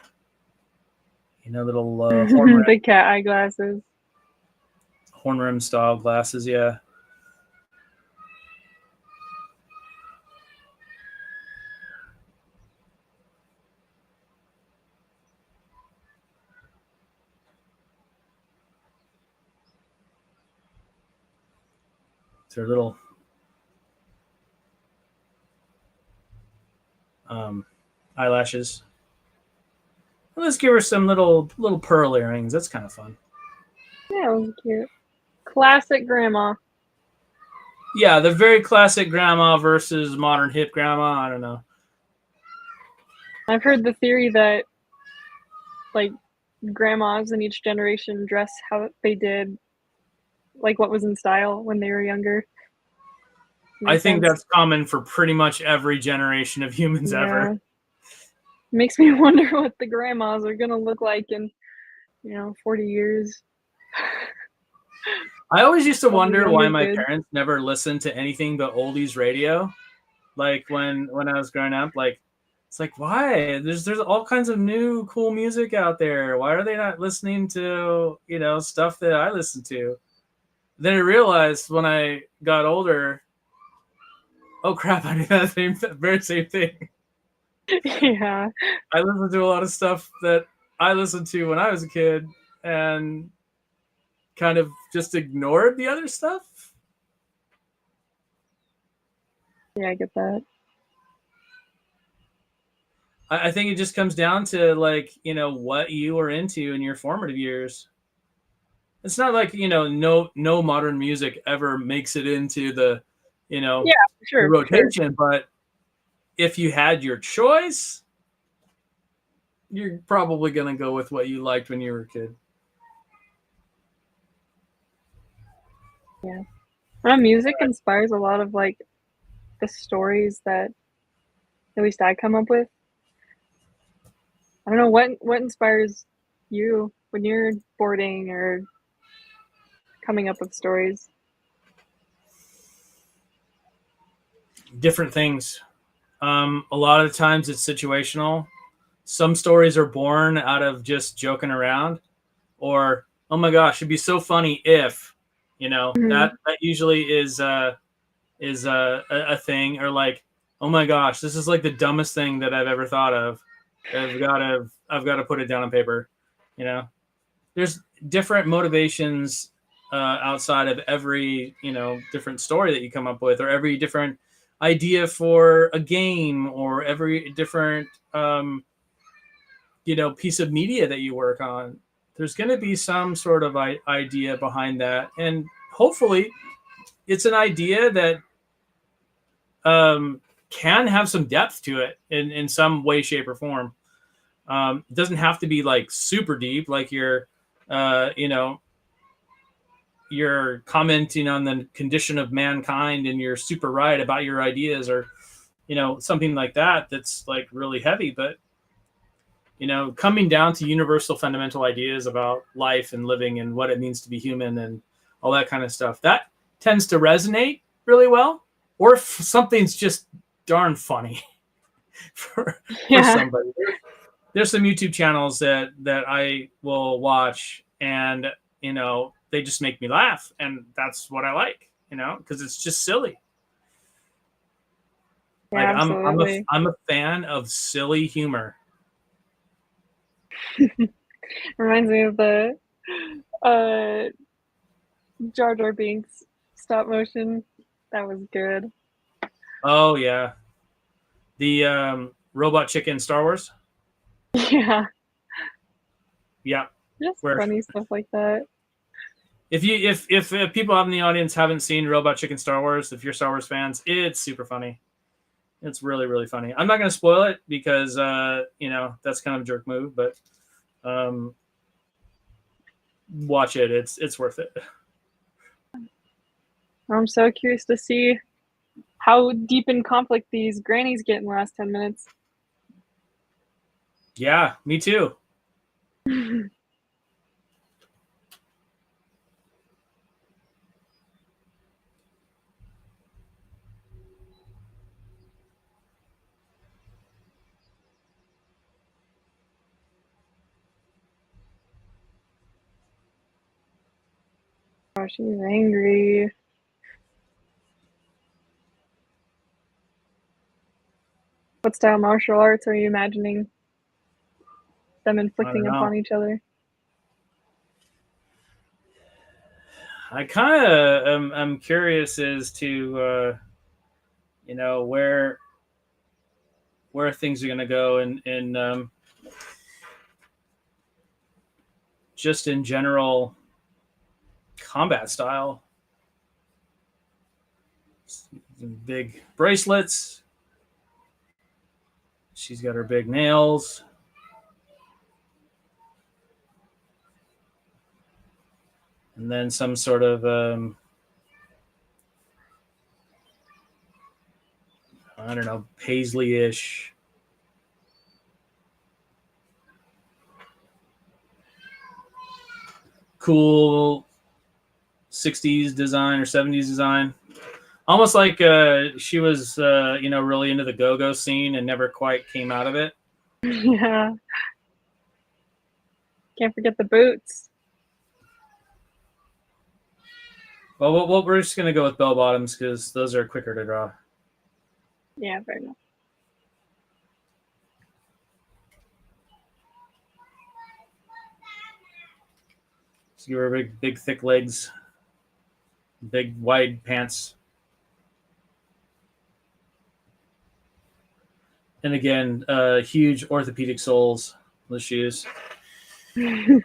[SPEAKER 2] little horn rim.
[SPEAKER 1] Big cat eyeglasses.
[SPEAKER 2] Horn rim style glasses, yeah. It's her little eyelashes. And let's give her some little pearl earrings. That's kind of fun.
[SPEAKER 1] Yeah, it was cute. Classic grandma.
[SPEAKER 2] Yeah, the very classic grandma versus modern hip grandma. I don't know.
[SPEAKER 1] I've heard the theory that, like, grandmas in each generation dress how they did, like what was in style when they were younger.
[SPEAKER 2] I think that's common for pretty much every generation of humans ever.
[SPEAKER 1] Makes me wonder what the grandmas are going to look like in, 40 years.
[SPEAKER 2] I always used to
[SPEAKER 1] of the
[SPEAKER 2] wonder why
[SPEAKER 1] younger
[SPEAKER 2] my
[SPEAKER 1] kids.
[SPEAKER 2] parents never listened to anything but oldies radio. Like when I was growing up, like it's like why? There's all kinds of new cool music out there. Why are they not listening to, stuff that I listen to? Then I realized when I got older, oh crap, I do that very same thing.
[SPEAKER 1] Yeah.
[SPEAKER 2] I listened to a lot of stuff that I listened to when I was a kid and kind of just ignored the other stuff.
[SPEAKER 1] Yeah, I get that.
[SPEAKER 2] I think it just comes down to like, what you were into in your formative years. It's not like, no modern music ever makes it into
[SPEAKER 1] Yeah, for
[SPEAKER 2] the
[SPEAKER 1] sure, for sure.
[SPEAKER 2] rotation, but if you had your choice, you're probably going to go with what you liked when you were a kid.
[SPEAKER 1] Yeah. Music inspires a lot of like the stories that at least I come up with. I don't know what inspires you when you're boarding or coming up with stories.
[SPEAKER 2] Different things. A lot of the times it's situational. Some stories are born out of just joking around, or oh my gosh, it'd be so funny if,
[SPEAKER 1] Mhm.
[SPEAKER 2] that usually is a thing, or like, oh my gosh, this is like the dumbest thing that I've ever thought of. I've got to put it down on paper. There's different motivations outside of every different story that you come up with, or every different idea for a game, or every different piece of media that you work on. There's going to be some sort of idea behind that, and hopefully it's an idea that can have some depth to it in some way, shape, or form. It doesn't have to be like super deep, like uh, you know, you're commenting on the condition of mankind and you're super right about your ideas, or something like that that's like really heavy. But coming down to universal fundamental ideas about life and living and what it means to be human and all that kind of stuff, that tends to resonate really well. Or if something's just darn funny for
[SPEAKER 1] Yeah.
[SPEAKER 2] somebody, there's some YouTube channels that I will watch, and they just make me laugh, and that's what I like, because it's just silly. Like
[SPEAKER 1] Yeah, absolutely.
[SPEAKER 2] I'm a fan of silly humor.
[SPEAKER 1] Reminds me of the uh Jar Jar Binks stop motion. That was good.
[SPEAKER 2] Oh yeah, the robot chicken Star Wars.
[SPEAKER 1] Yeah.
[SPEAKER 2] Yeah,
[SPEAKER 1] Just
[SPEAKER 2] where
[SPEAKER 1] funny stuff like that.
[SPEAKER 2] if people out in the audience haven't seen Robot Chicken Star Wars, if you're Star Wars fans, it's super funny. It's really really funny. I'm not going to spoil it because that's kind of a jerk move, but watch it. It's worth it.
[SPEAKER 1] I'm so curious to see how deep in conflict these grannies get in the last 10 minutes.
[SPEAKER 2] Yeah, me too.
[SPEAKER 1] Oh, she's angry. What style martial arts are you imagining them
[SPEAKER 2] I don't
[SPEAKER 1] inflicting
[SPEAKER 2] know.
[SPEAKER 1] upon each other?
[SPEAKER 2] I kind of am curious as to where things are going to go in just in general combat style. Big bracelets. She's got her big nails. And then some sort of I don't know, paisley-ish cool 60s design or 70s design. Almost like she was, really into the go-go scene and never quite came out of it.
[SPEAKER 1] Yeah. Can't forget the boots.
[SPEAKER 2] Well, we're just going to go with bell bottoms because those are quicker to draw.
[SPEAKER 1] Yeah, very much.
[SPEAKER 2] So give her big, thick legs, big, wide pants. And again, huge orthopedic soles, the shoes. And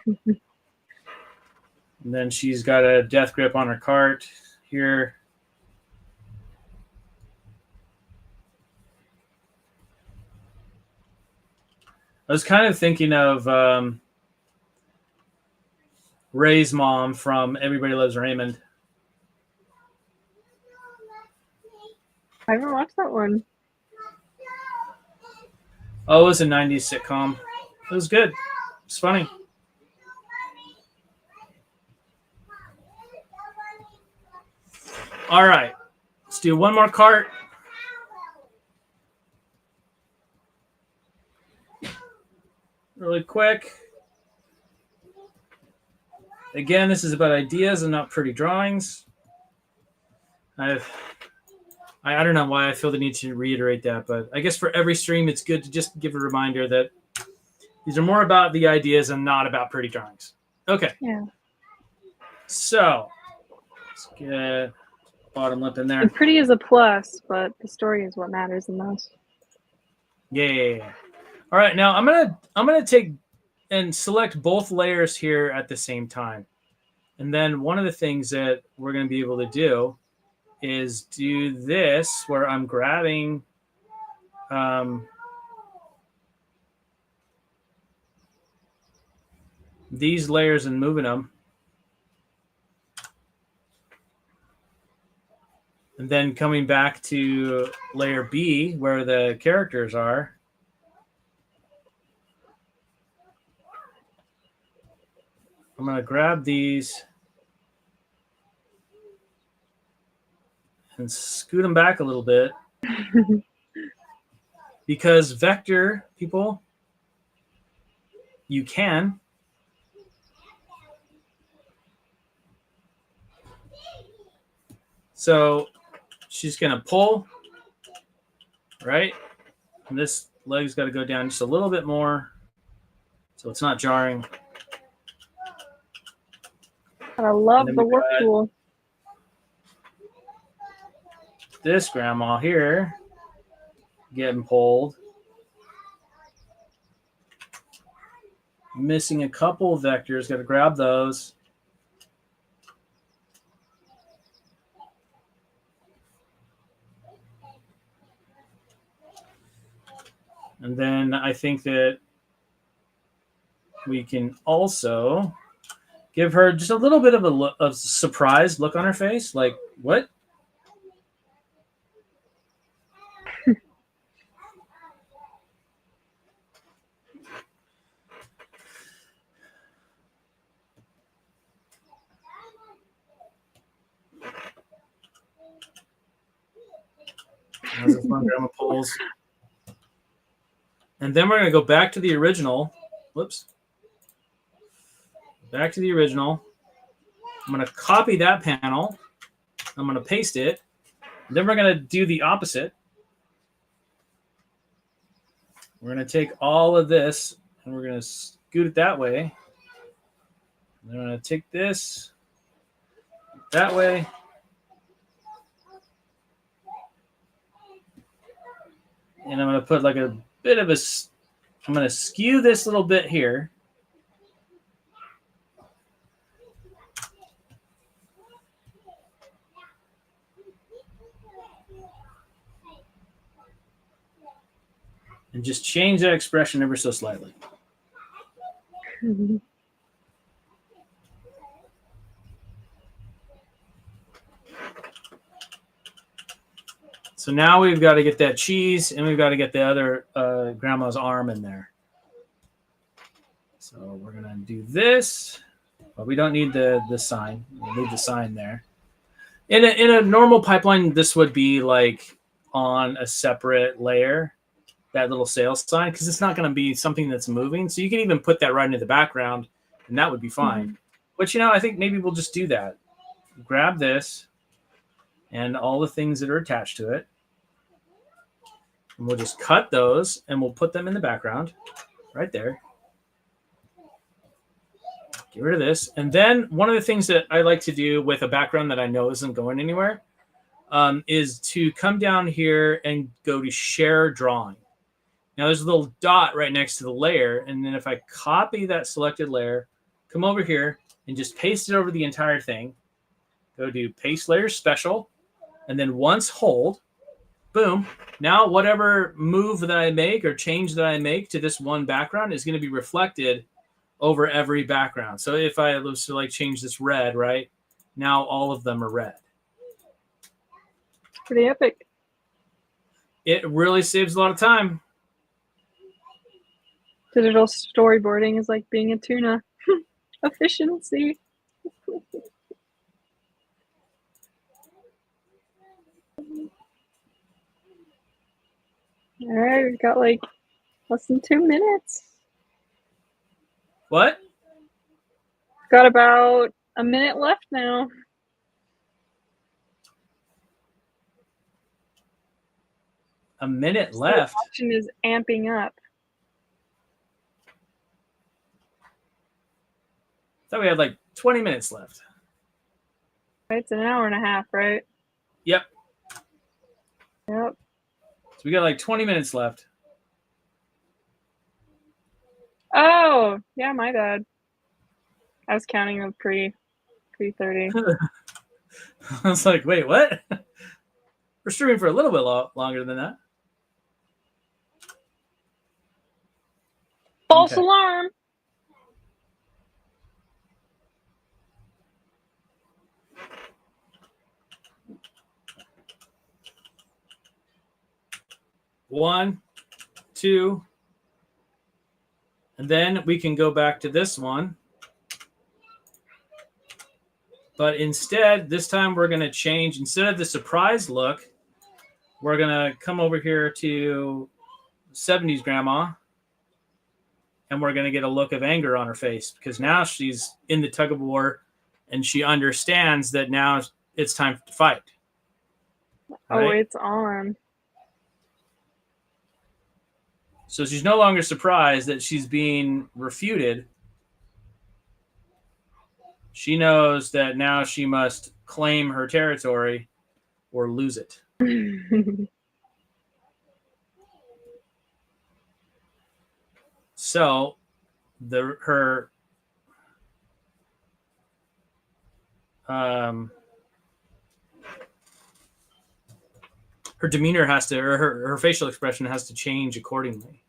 [SPEAKER 2] then she's got a death grip on her cart here. I was kind of thinking of Ray's mom from Everybody Loves Raymond.
[SPEAKER 1] I haven't watched that one.
[SPEAKER 2] Oh, it was a 90s sitcom. It was good. It's funny. All right. Let's do one more cart. Really quick. Again, this is about ideas and not pretty drawings. I don't know why I feel the need to reiterate that, but I guess for every stream, it's good to just give a reminder that these are more about the ideas and not about pretty drawings. Okay.
[SPEAKER 1] Yeah.
[SPEAKER 2] So let's get bottom lip in there.
[SPEAKER 1] And pretty is a plus, but the story is what matters the most.
[SPEAKER 2] Yeah. All right. Now I'm gonna take and select both layers here at the same time, and then one of the things that we're going to be able to do is do this where I'm grabbing these layers and moving them, and then coming back to layer B where the characters are. I'm going to grab these and scoot them back a little bit because vector, people, you can. So she's going to pull, right? And this leg's got to go down just a little bit more so it's not jarring.
[SPEAKER 1] I love the work tool.
[SPEAKER 2] This grandma here getting pulled. Missing a couple of vectors. Got to grab those. And then I think that we can also give her just a little bit of a surprised look on her face. Like, what? As the fun grandma pulls. And then we're going to go back to the original. Whoops. Back to the original. I'm going to copy that panel. I'm going to paste it. Then we're going to do the opposite. We're going to take all of this and we're going to scoot it that way. Then we're going to take this that way. And I'm going to put like a bit of I'm going to skew this little bit here. And just change that expression ever so slightly.
[SPEAKER 1] Mm-hmm.
[SPEAKER 2] So now we've got to get that cheese and we've got to get the other grandma's arm in there. So we're going to do this. But we don't need the sign. We'll leave the sign there. In a normal pipeline, this would be like on a separate layer, that little sales sign, because it's not going to be something that's moving. So you can even put that right into the background, and that would be fine. Mm-hmm. But, I think maybe we'll just do that. Grab this and all the things that are attached to it. And we'll just cut those, and we'll put them in the background right there. Get rid of this. And then one of the things that I like to do with a background that I know isn't going anywhere is to come down here and go to Share Drawing. Now there's a little dot right next to the layer. And then if I copy that selected layer, come over here and just paste it over the entire thing. Go to Paste Layer Special. And then once hold, boom. Now whatever move that I make or change that I make to this one background is going to be reflected over every background. So if I was to change this red, right? Now all of them are red.
[SPEAKER 1] Pretty epic.
[SPEAKER 2] It really saves a lot of time.
[SPEAKER 1] Digital storyboarding is like being a tuna. Efficiency. All right, we've got less than 2 minutes.
[SPEAKER 2] What?
[SPEAKER 1] Got about a minute left now.
[SPEAKER 2] A minute left.
[SPEAKER 1] The action is amping up.
[SPEAKER 2] I thought we had 20 minutes left.
[SPEAKER 1] It's an hour and a half, right?
[SPEAKER 2] Yep.
[SPEAKER 1] Yep.
[SPEAKER 2] So we got 20 minutes left.
[SPEAKER 1] Oh, yeah, my bad. I was counting them pre-30.
[SPEAKER 2] I was like, wait, what? We're streaming for a little bit longer than that.
[SPEAKER 1] False alarm.
[SPEAKER 2] One, two, and then we can go back to this one. But instead, this time we're going to change. Instead of the surprise look, we're going to come over here to 70s grandma. And we're going to get a look of anger on her face. Because now she's in the tug of war. And she understands that now it's time to fight.
[SPEAKER 1] Right? Oh, it's on.
[SPEAKER 2] So she's no longer surprised that she's being refuted. She knows that now she must claim her territory or lose it. So her demeanor has to, or her facial expression has to change accordingly.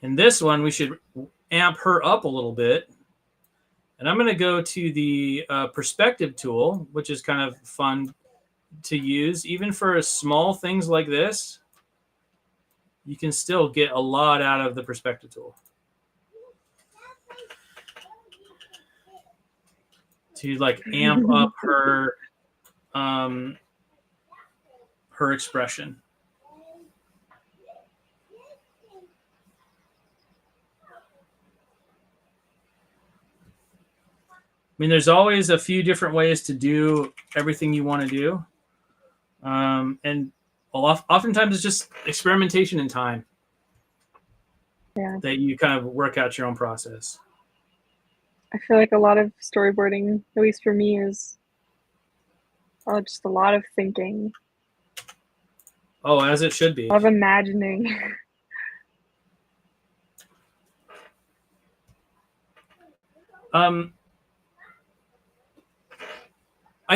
[SPEAKER 2] In this one, we should amp her up a little bit. And I'm going to go to the perspective tool, which is kind of fun to use. Even for small things like this, you can still get a lot out of the perspective tool. To amp up her her expression. I mean, there's always a few different ways to do everything you want to do. And oftentimes it's just experimentation in time.
[SPEAKER 1] Yeah.
[SPEAKER 2] That you kind of work out your own process.
[SPEAKER 1] I feel like a lot of storyboarding, at least for me, is just a lot of thinking.
[SPEAKER 2] Oh, as it should be.
[SPEAKER 1] A lot of imagining.
[SPEAKER 2] I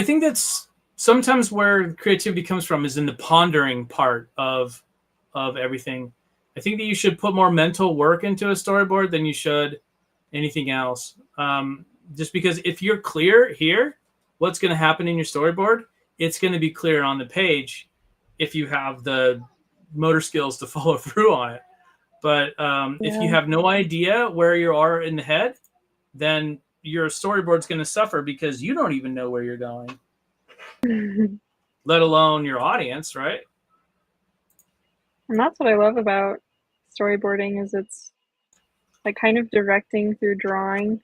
[SPEAKER 2] think that's sometimes where creativity comes from, is in the pondering part of everything. I think that you should put more mental work into a storyboard than you should anything else. Just because if you're clear here, what's going to happen in your storyboard, it's going to be clear on the page if you have the motor skills to follow through on it. But if you have no idea where you are in the head, then your storyboard's going to suffer because you don't even know where you're going, let alone your audience, right?
[SPEAKER 1] And that's what I love about storyboarding is it's like kind of directing through drawing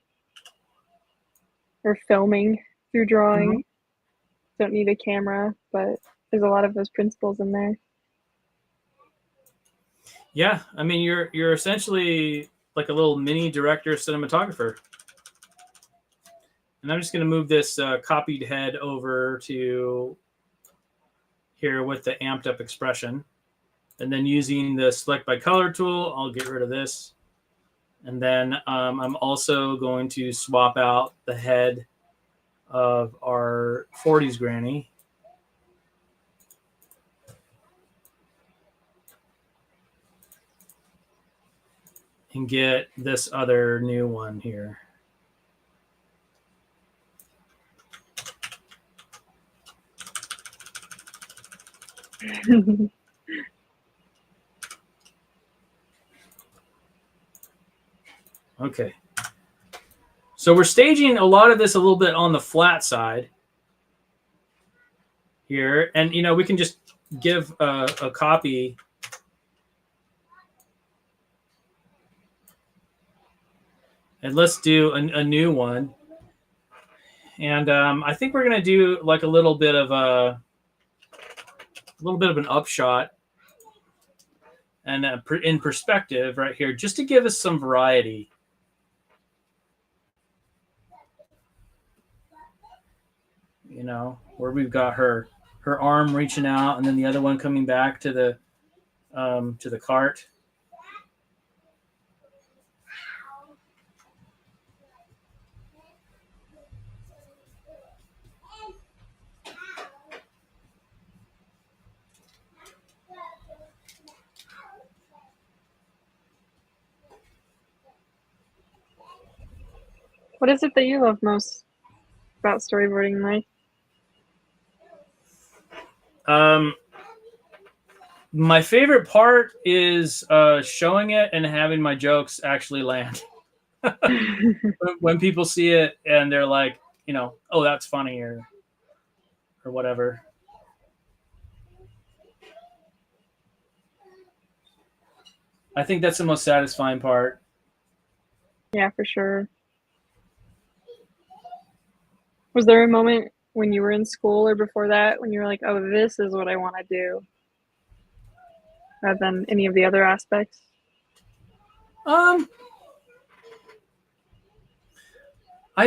[SPEAKER 1] or filming through drawing.
[SPEAKER 2] Mm-hmm.
[SPEAKER 1] Don't need a camera, but there's a lot of those principles in there.
[SPEAKER 2] Yeah, I mean, you're essentially like a little mini director cinematographer. And I'm just going to move this copied head over to here with the amped up expression. And then using the select by color tool, I'll get rid of this. And then I'm also going to swap out the head of our 40s granny. And get this other new one here. Okay. So we're staging a lot of this a little bit on the flat side here. And, you know, we can just give a copy. And let's do a new one. And I think we're going to do like a little bit of an upshot and in perspective right here, just to give us some variety. You know, where we've got her arm reaching out and then the other one coming back to the cart.
[SPEAKER 1] What is it that you love most about storyboarding, Mike?
[SPEAKER 2] My favorite part is showing it and having my jokes actually land. When people see it and they're like, you know, oh, that's funny or whatever. I think that's the most satisfying part.
[SPEAKER 1] Yeah, for sure. Was there a moment when you were in school or before that when you were like, oh, this is what I want to do, rather than any of the other aspects?
[SPEAKER 2] I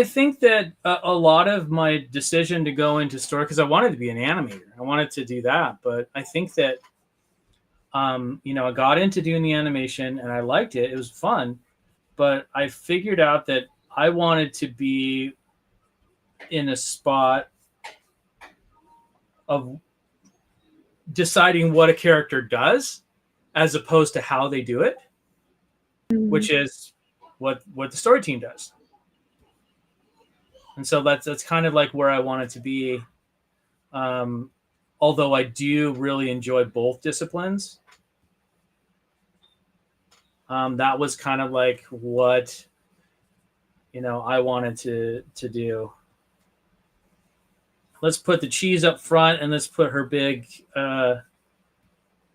[SPEAKER 2] think that a lot of my decision to go into story, because I wanted to be an animator, I wanted to do that, but I think that you know, I got into doing the animation and I liked it. It was fun, but I figured out that I wanted to be in a spot of deciding what a character does as opposed to how they do it, which is what the story team does. And so that's kind of like where I wanted to be. Although I do really enjoy both disciplines. That was kind of like what, you know, I wanted to do. Let's put the cheese up front and let's put her big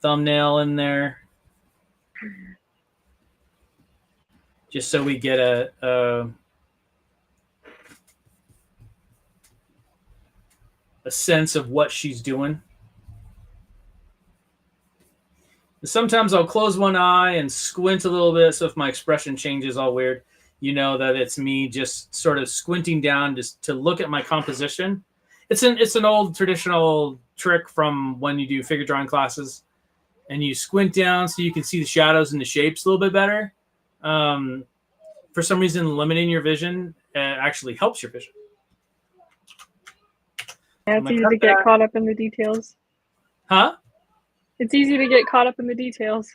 [SPEAKER 2] thumbnail in there. Just so we get a sense of what she's doing. Sometimes I'll close one eye and squint a little bit. So if my expression changes all weird, you know that it's me just sort of squinting down just to look at my composition. It's an old traditional trick from when you do figure drawing classes, and you squint down so you can see the shadows and the shapes a little bit better. For some reason, limiting your vision actually helps your vision.
[SPEAKER 1] Yeah, it's easy to get caught up in the details.
[SPEAKER 2] Huh?
[SPEAKER 1] It's easy to get caught up in the details.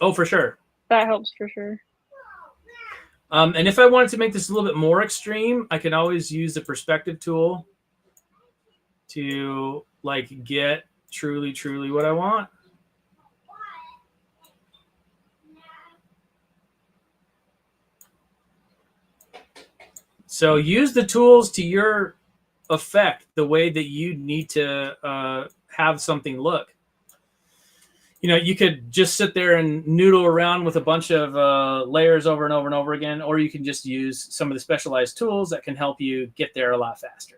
[SPEAKER 2] Oh, for sure.
[SPEAKER 1] That helps for sure.
[SPEAKER 2] And if I wanted to make this a little bit more extreme, I can always use the perspective tool to like get truly what I want. So use the tools to your effect, the way that you need to have something look. You could just sit there and noodle around with a bunch of layers over and over and over again, or you can just use some of the specialized tools that can help you get there a lot faster.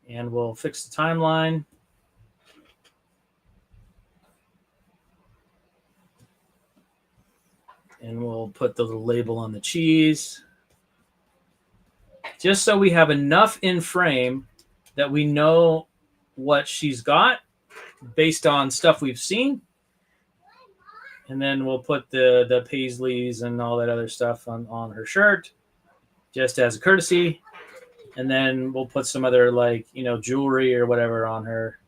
[SPEAKER 2] And we'll fix the timeline. And we'll put the little label on the cheese. Just so we have enough in frame that we know what she's got based on stuff we've seen. And then we'll put the paisleys and all that other stuff on her shirt, just as a courtesy. And then we'll put some other, like, jewelry or whatever on her,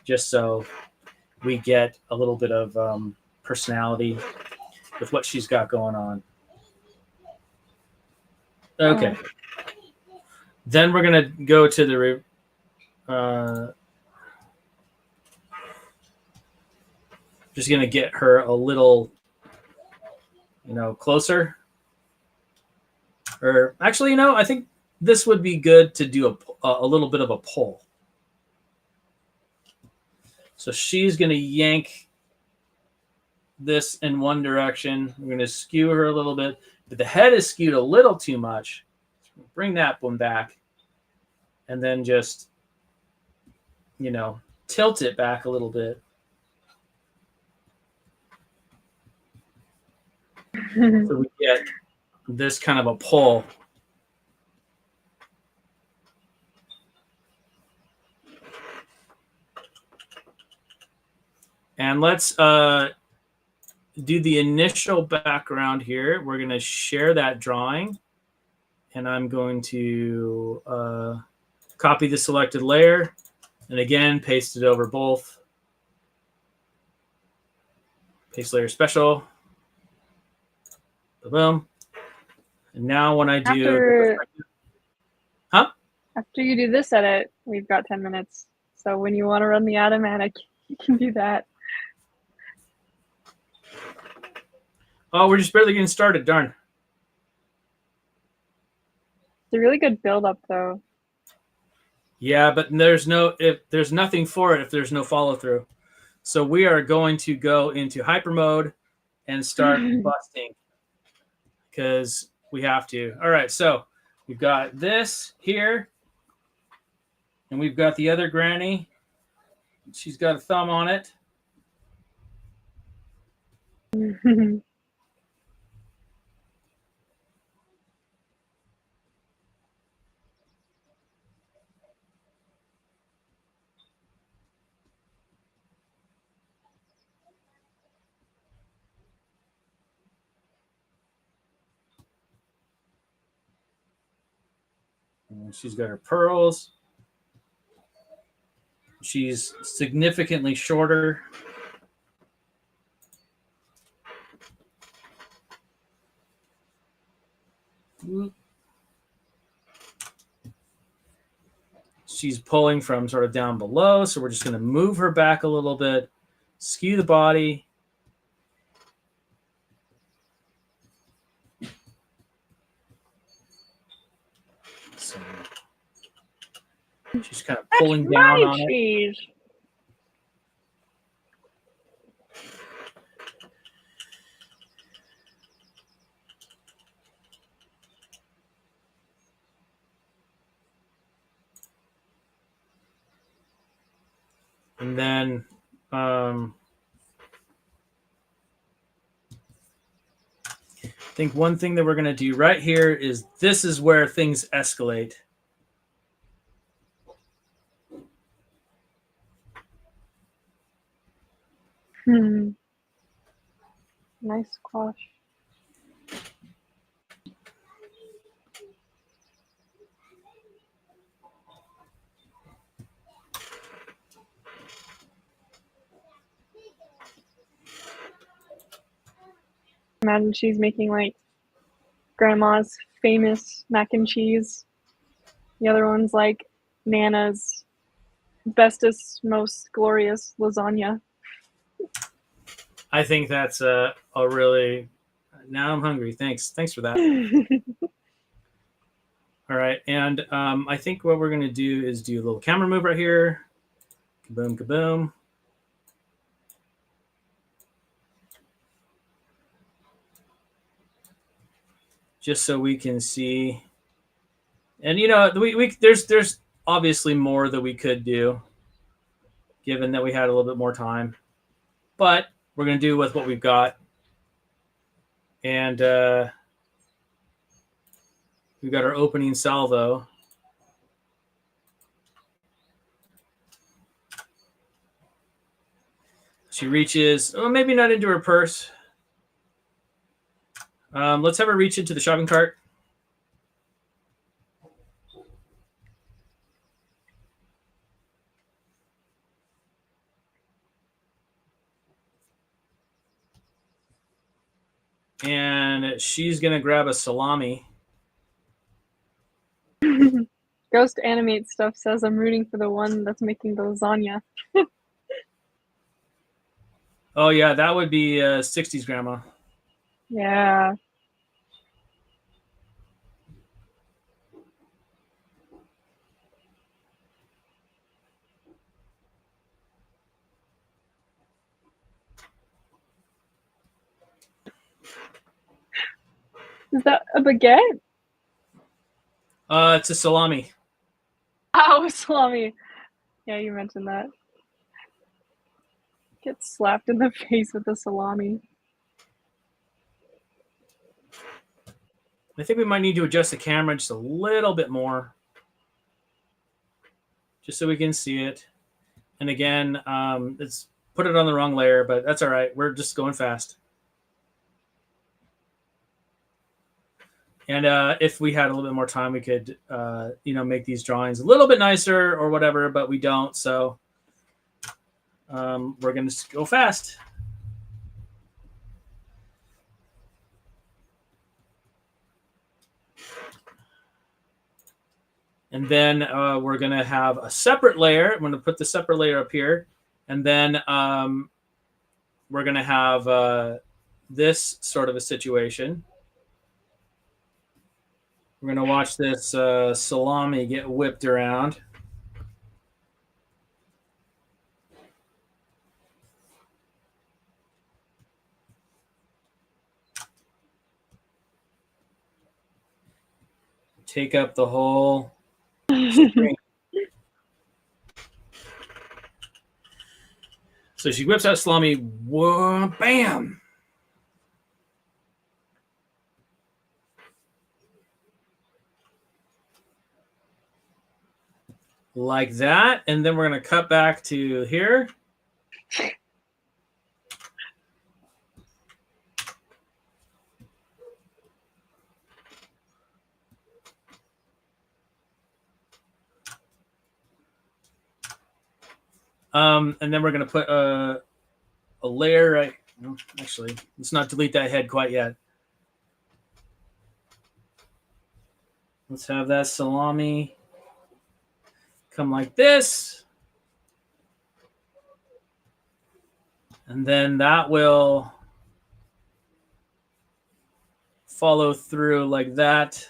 [SPEAKER 2] just so we get a little bit of personality with what she's got going on. Okay. Then we're going to go to the just going to get her a little, closer. Or actually, I think this would be good to do a little bit of a pull. So she's going to yank this in one direction. We're going to skew her a little bit, but the head is skewed a little too much. Bring that one back, and then just, tilt it back a little bit. So we get this kind of a pull. And let's do the initial background here. We're going to share that drawing. And I'm going to copy the selected layer. And again, paste it over both. Paste layer special. Boom. And now when I do...
[SPEAKER 1] After you do this edit, we've got 10 minutes. So when you want to run the Animatic, you can do that.
[SPEAKER 2] Oh, we're just barely getting started. Darn.
[SPEAKER 1] It's a really good build-up, though.
[SPEAKER 2] Yeah, but there's nothing for it if there's no follow-through. So we are going to go into hyper mode and start busting, because we have to. All right, so we've got this here, and we've got the other granny. She's got a thumb on it. And she's got her pearls. She's significantly shorter. She's pulling from sort of down below, so we're just going to move her back a little bit, skew the body. So she's kind of pulling down on it. And then I think one thing that we're going to do right here is this is where things escalate.
[SPEAKER 1] Nice squash. Imagine she's making like grandma's famous mac and cheese. The other one's like Nana's bestest, most glorious lasagna.
[SPEAKER 2] I think that's a really Now I'm hungry. Thanks for that. All right, and I think what we're gonna do is do a little camera move right here. Kaboom, kaboom. Just so we can see. And you know, there's obviously more that we could do, given that we had a little bit more time. But we're gonna do with what we've got. And we've got our opening salvo. She reaches, oh, maybe not into her purse. Let's have her reach into the shopping cart. And she's going to grab a salami.
[SPEAKER 1] Ghost Animate stuff says I'm rooting for the one that's making the lasagna.
[SPEAKER 2] Oh, yeah, that would be 60s grandma.
[SPEAKER 1] Yeah. Is that a baguette?
[SPEAKER 2] It's a salami.
[SPEAKER 1] Oh, salami. Yeah, you mentioned that. Get slapped in the face with a salami.
[SPEAKER 2] I think we might need to adjust the camera just a little bit more, just so we can see it. And again, it's put it on the wrong layer, but that's all right. We're just going fast. And if we had a little bit more time, we could, make these drawings a little bit nicer or whatever, but we don't. So we're going to go fast. And then we're going to have a separate layer. I'm going to put the separate layer up here. And then we're going to have this sort of a situation. We're going to watch this salami get whipped around. Take up the whole screen. So she whips out salami. Whoa, bam! Like that. And then we're going to cut back to here. And then we're going to put a layer right. No, actually, let's not delete that head quite yet. Let's have that salami come like this. And then that will follow through like that.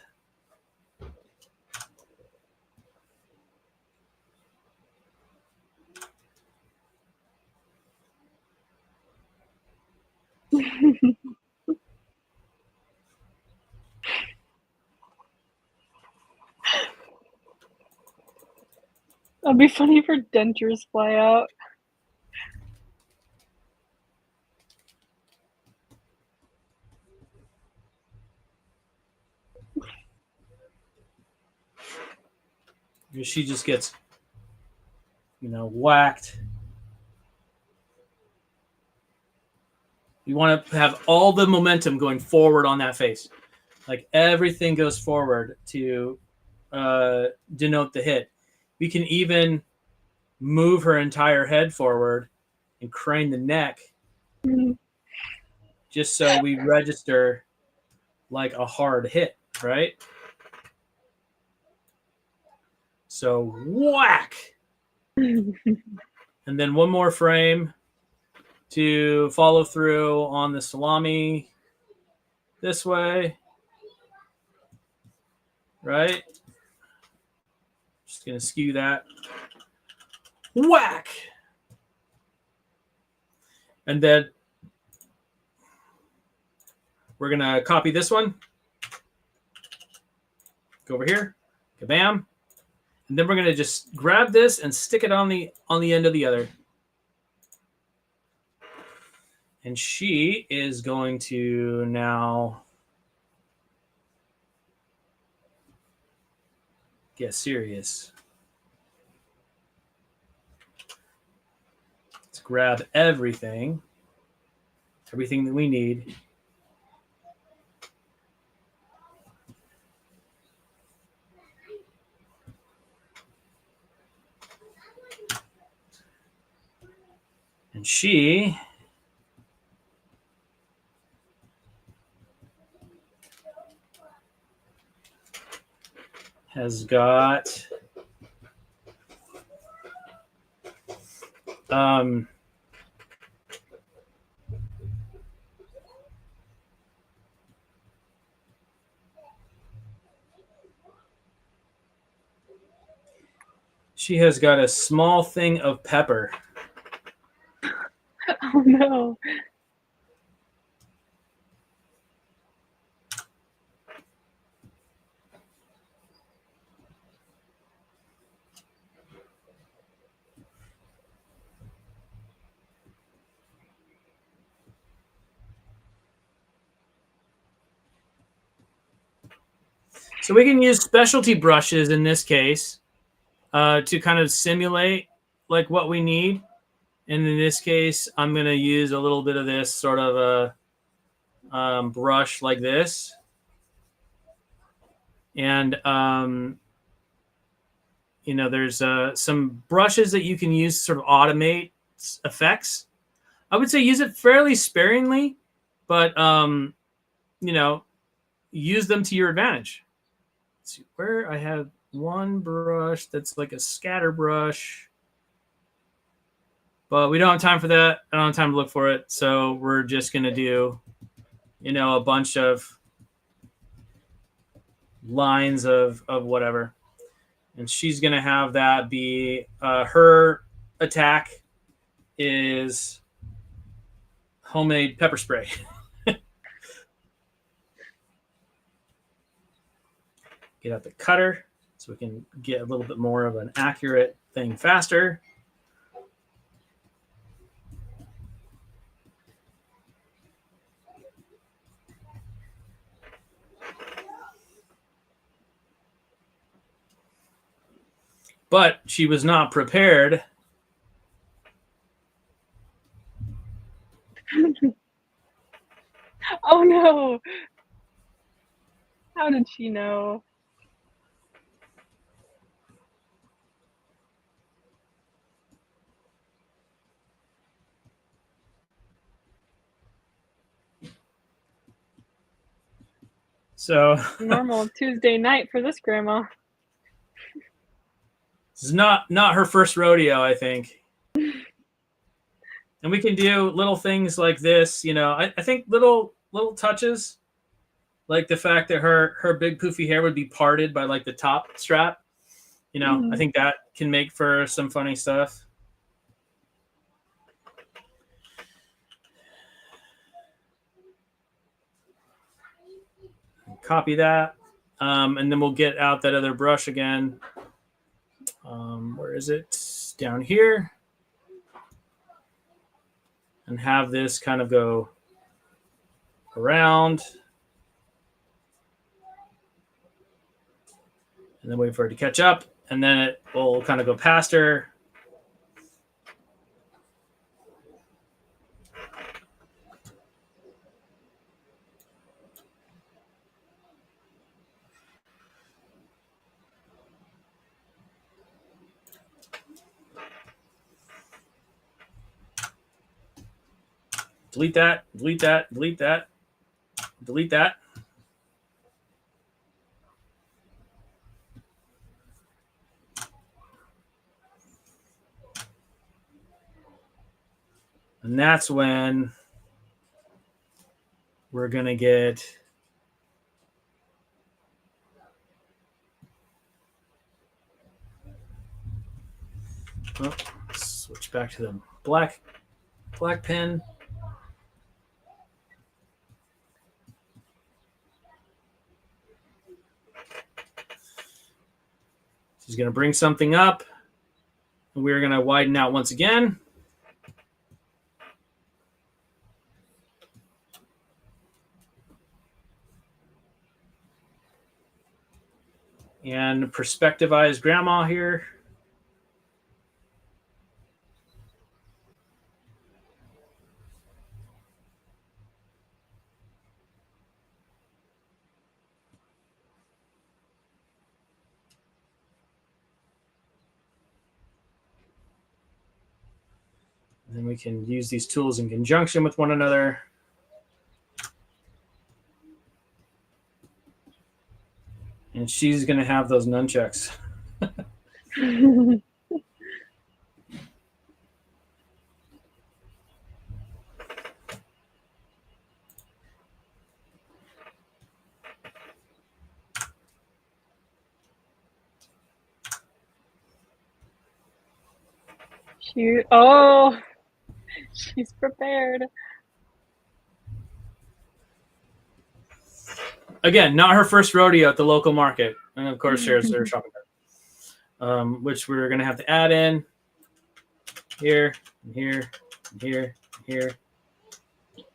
[SPEAKER 1] That'd be funny if her dentures fly out.
[SPEAKER 2] She just gets, whacked. You want to have all the momentum going forward on that face. Like everything goes forward to denote the hit. We can even move her entire head forward and crane the neck just so we register like a hard hit, right? So whack. And then one more frame to follow through on the salami. this way, right? Just going to skew that. Whack! And then we're going to copy this one. Go over here. Kabam. And then we're going to just grab this and stick it on the end of the other. And she is going to now get serious. Let's grab everything that we need. And she has got she has got a small thing of pepper.
[SPEAKER 1] Oh no.
[SPEAKER 2] So we can use specialty brushes in this case to kind of simulate like what we need. And in this case, I'm going to use a little bit of this sort of a brush like this. And, you know, there's some brushes that you can use to sort of automate effects. I would say use it fairly sparingly, but, you know, use them to your advantage. Let's see where I have one brush that's like a scatter brush. But we don't have time for that. I don't have time to look for it. So we're just going to do, you know, a bunch of lines of whatever. And she's going to have that be her attack is homemade pepper spray. Get out the cutter so we can get a little bit more of an accurate thing faster. But she was not prepared.
[SPEAKER 1] Oh no. How did she know?
[SPEAKER 2] So
[SPEAKER 1] Normal Tuesday night for this grandma.
[SPEAKER 2] This is not her first rodeo, I think. And we can do little things like this, you know. I think little touches, like the fact that her big poofy hair would be parted by like the top strap. You know, I think that can make for some funny stuff. Copy that. And then we'll get out that other brush again. Where is it? Down here. And have this kind of go around. And then wait for it to catch up. And then it will kind of go past her. Delete that, delete that, delete that, delete that. And that's when we're going to get Oh, let's switch back to the black pen. She's going to bring something up. And we're going to widen out once again. And perspectivize grandma here. And then we can use these tools in conjunction with one another. And she's going to have those nunchucks.
[SPEAKER 1] Oh, she's prepared.
[SPEAKER 2] Again, not her first rodeo at the local market. And of course, there's their shopping cart, which we're going to have to add in here, and here, and here, and here.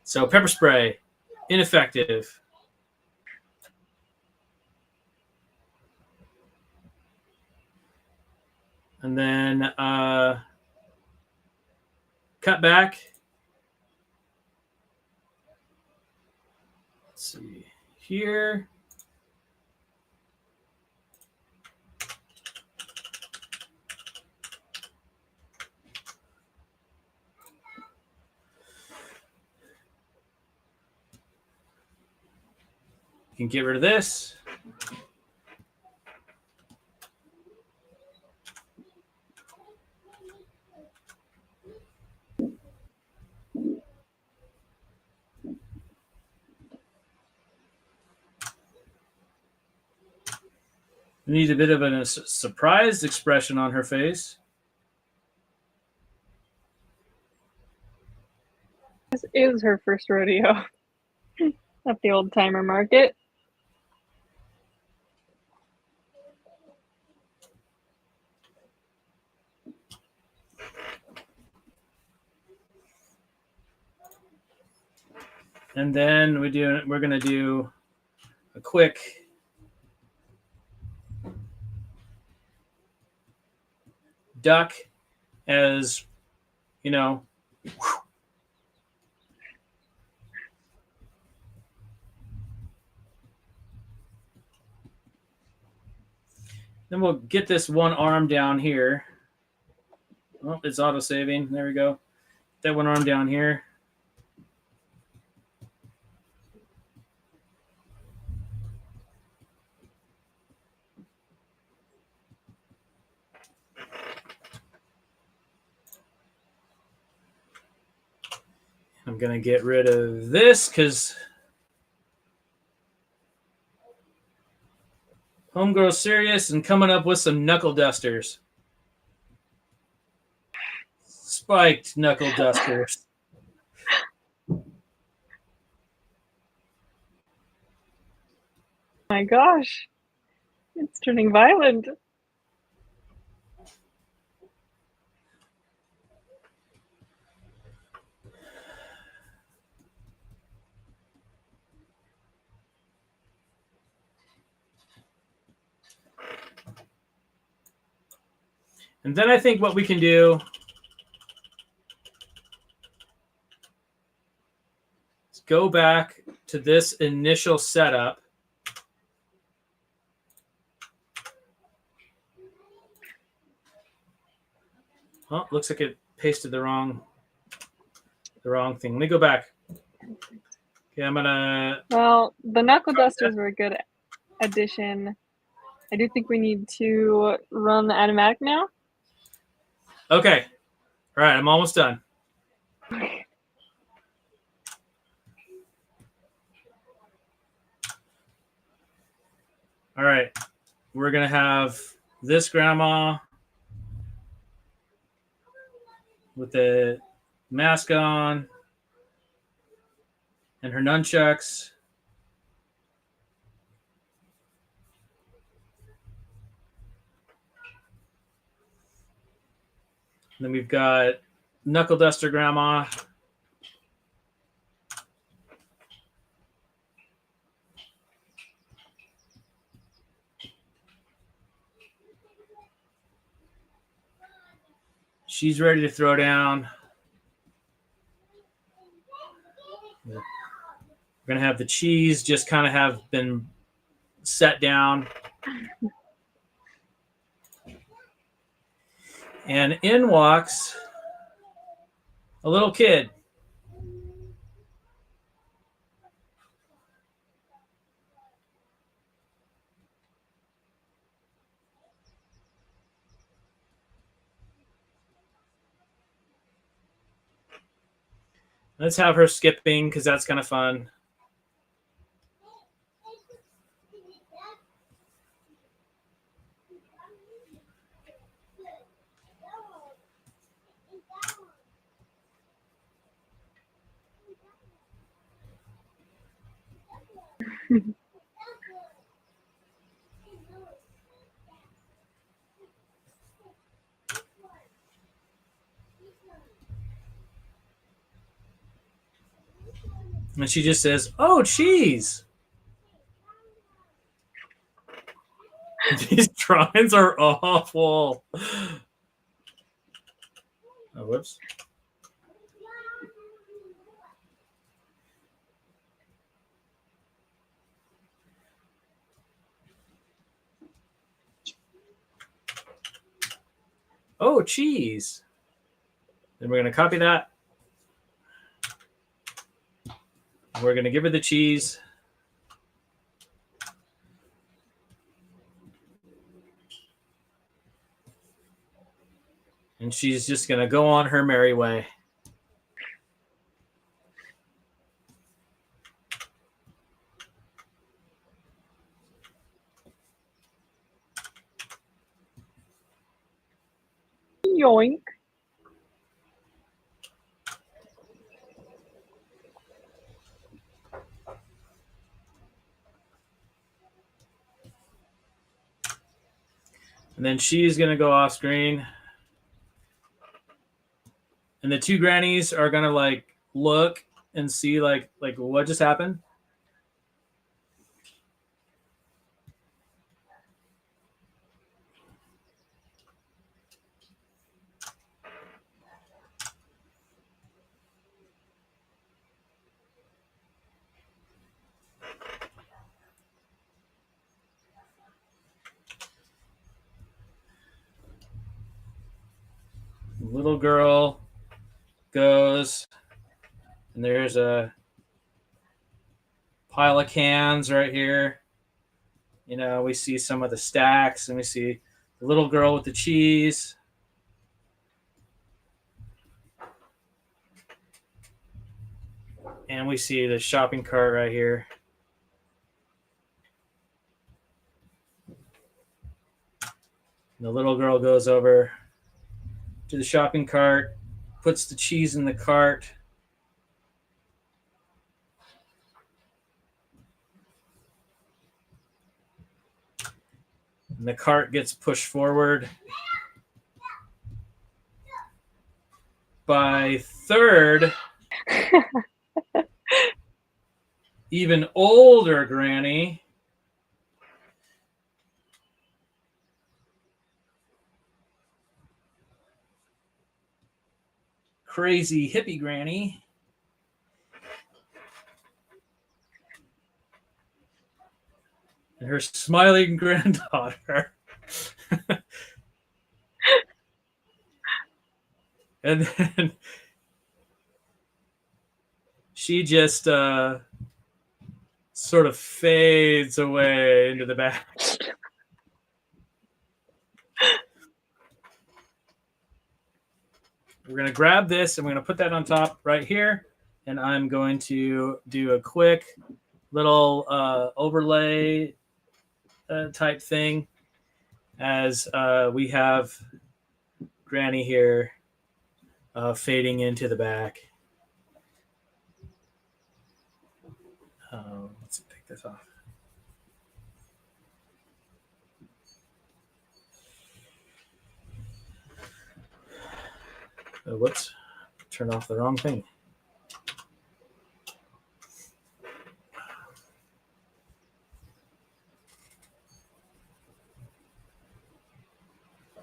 [SPEAKER 2] So pepper spray, ineffective. And then cut back. Let's see here. You can get rid of this. We need a bit of a surprised expression on her face.
[SPEAKER 1] This is her first rodeo at the old timer market.
[SPEAKER 2] And then we're going to do a quick duck as, you know, then we'll get this one arm down here. Oh, it's auto-saving. There we go. That one arm down here. I'm going to get rid of this because home grows serious and coming up with some knuckle dusters. Spiked knuckle dusters.
[SPEAKER 1] My gosh, it's turning violent.
[SPEAKER 2] And then I think what we can do is go back to this initial setup. Oh, looks like it pasted the wrong thing. Let me go back. Okay, I'm gonna.
[SPEAKER 1] Well, the knuckle dusters were a good addition. I do think we need to run the Animatic now.
[SPEAKER 2] Okay. All right, I'm almost done. All right. We're going to have this grandma with the mask on and her nunchucks. And then we've got Knuckle Duster Grandma. She's ready to throw down. We're going to have the cheese just kind of have been set down. And in walks a little kid. Let's have her skipping because that's kind of fun. And she just says, "Oh, cheese." These drawings are awful. Oh, whoops. Oh, cheese. Then we're going to copy that. We're going to give her the cheese. And she's just going to go on her merry way.
[SPEAKER 1] Yoink.
[SPEAKER 2] And then she's going to go off screen. And the two grannies are going to like look and see like what just happened. The little girl goes, and there's a pile of cans right here. You know, we see some of the stacks, and we see the little girl with the cheese. And we see the shopping cart right here. And the little girl goes over to the shopping cart, puts the cheese in the cart. And the cart gets pushed forward by third, even older granny. Crazy hippie granny. And her smiling granddaughter. And then she just sort of fades away into the back. We're going to grab this and we're going to put that on top right here. And I'm going to do a quick little overlay type thing as we have Granny here fading into the back. Let's take this off. Oh, whoops. Turned off the wrong thing.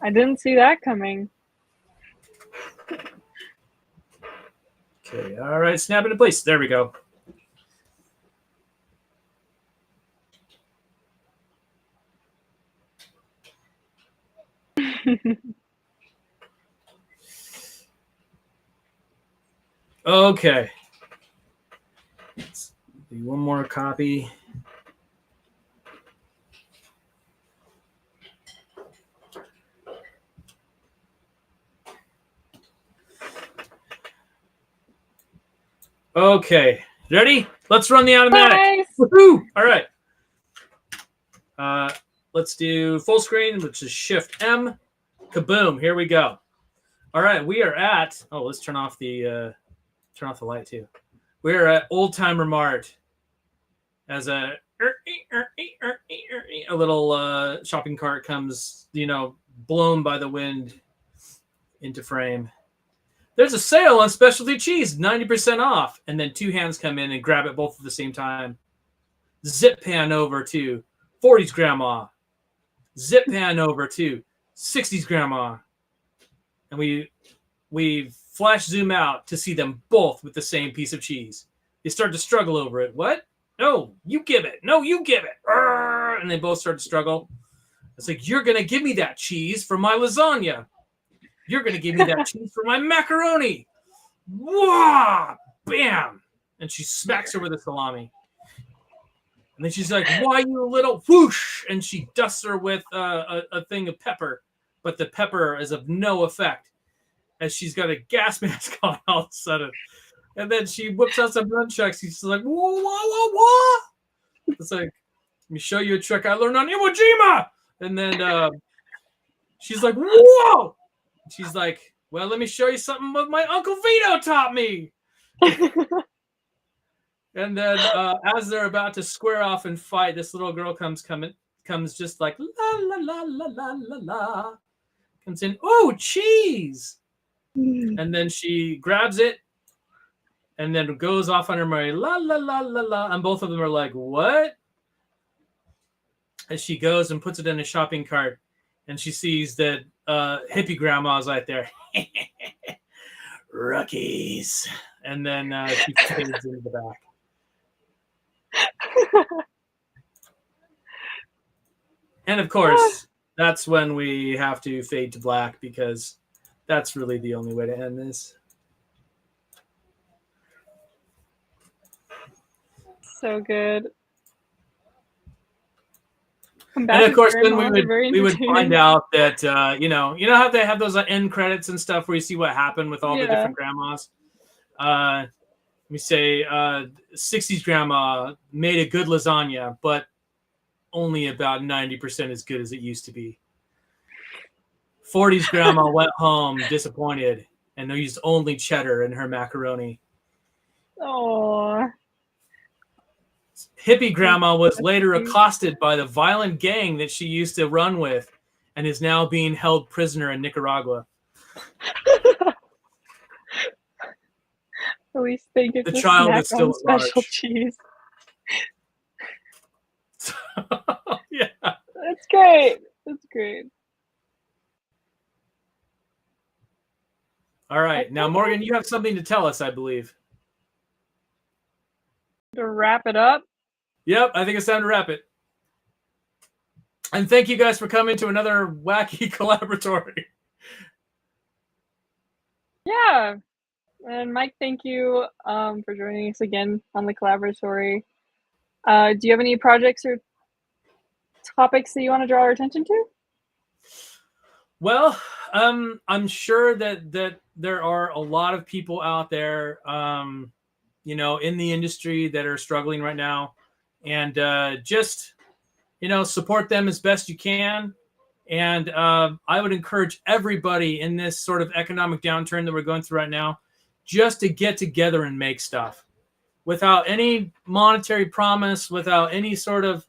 [SPEAKER 1] I didn't see that coming.
[SPEAKER 2] Okay, all right, snap into place. There we go. Okay. Let's do one more copy. Okay, ready? Let's run the Animatic.
[SPEAKER 1] Nice.
[SPEAKER 2] Woohoo! All right. Let's do full screen, which is Shift M. Kaboom! Here we go. All right, we are at. Oh, let's turn off the light too. We are at Old Timer Mart as a little shopping cart comes, blown by the wind into frame. There's a sale on specialty cheese, 90% off. And then two hands come in and grab it both at the same time. Zip pan over to 40s grandma. Zip pan over to 60s grandma. And we flash zoom out to see them both with the same piece of cheese. They start to struggle over it. What? No, you give it. No, you give it. Arrgh! And they both start to struggle. It's like, you're going to give me that cheese for my lasagna. You're going to give me that cheese for my macaroni. Wah! Bam! And she smacks her with a salami. And then she's like, why, you little whoosh? And she dusts her with a thing of pepper. But the pepper is of no effect as she's got a gas mask on all of a sudden. And then she whips out some nunchucks. She's like, whoa, whoa, whoa, whoa. It's like, let me show you a trick I learned on Iwo Jima. And then she's like, whoa. She's like, well, let me show you something what my Uncle Vito taught me. And then as they're about to square off and fight, this little girl comes just like, la, la, la, la, la, la, la. Comes in, oh, cheese. And then she grabs it and then goes off on her merry, la, la, la, la, la. And both of them are like, what? As she goes and puts it in a shopping cart. And she sees that hippie grandma's right there. Rookies. And then she fades into the back. And of course, that's when we have to fade to black because that's really the only way to end this.
[SPEAKER 1] So good.
[SPEAKER 2] And of course, then we would find out that you know how they have those end credits and stuff where you see what happened with all the different grandmas. We say 60s grandma made a good lasagna, but only about 90% as good as it used to be. 40s grandma went home disappointed and used only cheddar in her macaroni.
[SPEAKER 1] Oh.
[SPEAKER 2] Hippie grandma was later accosted by the violent gang that she used to run with and is now being held prisoner in Nicaragua.
[SPEAKER 1] At least they get
[SPEAKER 2] the child is still
[SPEAKER 1] special cheese.
[SPEAKER 2] Yeah.
[SPEAKER 1] That's great. That's great.
[SPEAKER 2] All right. Now, Morgan, you have something to tell us, I believe.
[SPEAKER 1] To wrap it up?
[SPEAKER 2] Yep, I think it's time to wrap it. And thank you guys for coming to another wacky collaboratory.
[SPEAKER 1] Yeah. And Mike, thank you for joining us again on the collaboratory. Do you have any projects or topics that you want to draw our attention to?
[SPEAKER 2] Well, I'm sure that there are a lot of people out there, in the industry that are struggling right now, and just support them as best you can, And I would encourage everybody in this sort of economic downturn that we're going through right now just to get together and make stuff without any monetary promise, without any sort of,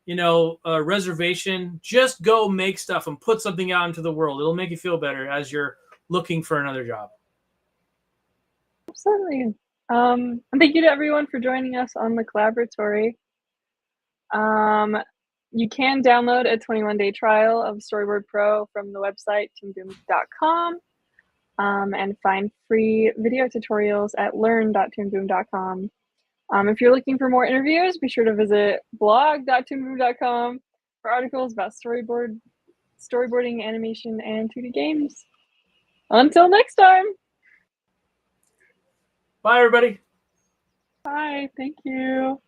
[SPEAKER 2] reservation. Just go make stuff and put something out into the world. It'll make you feel better as you're looking for another job.
[SPEAKER 1] Absolutely. And thank you to everyone for joining us on the Collaboratory. You can download a 21-day trial of Storyboard Pro from the website toonboom.com, and find free video tutorials at learn.toonboom.com. If you're looking for more interviews, be sure to visit blog.toonboom.com for articles about storyboarding, animation, and 2D games. Until next time.
[SPEAKER 2] Bye, everybody.
[SPEAKER 1] Bye. Thank you.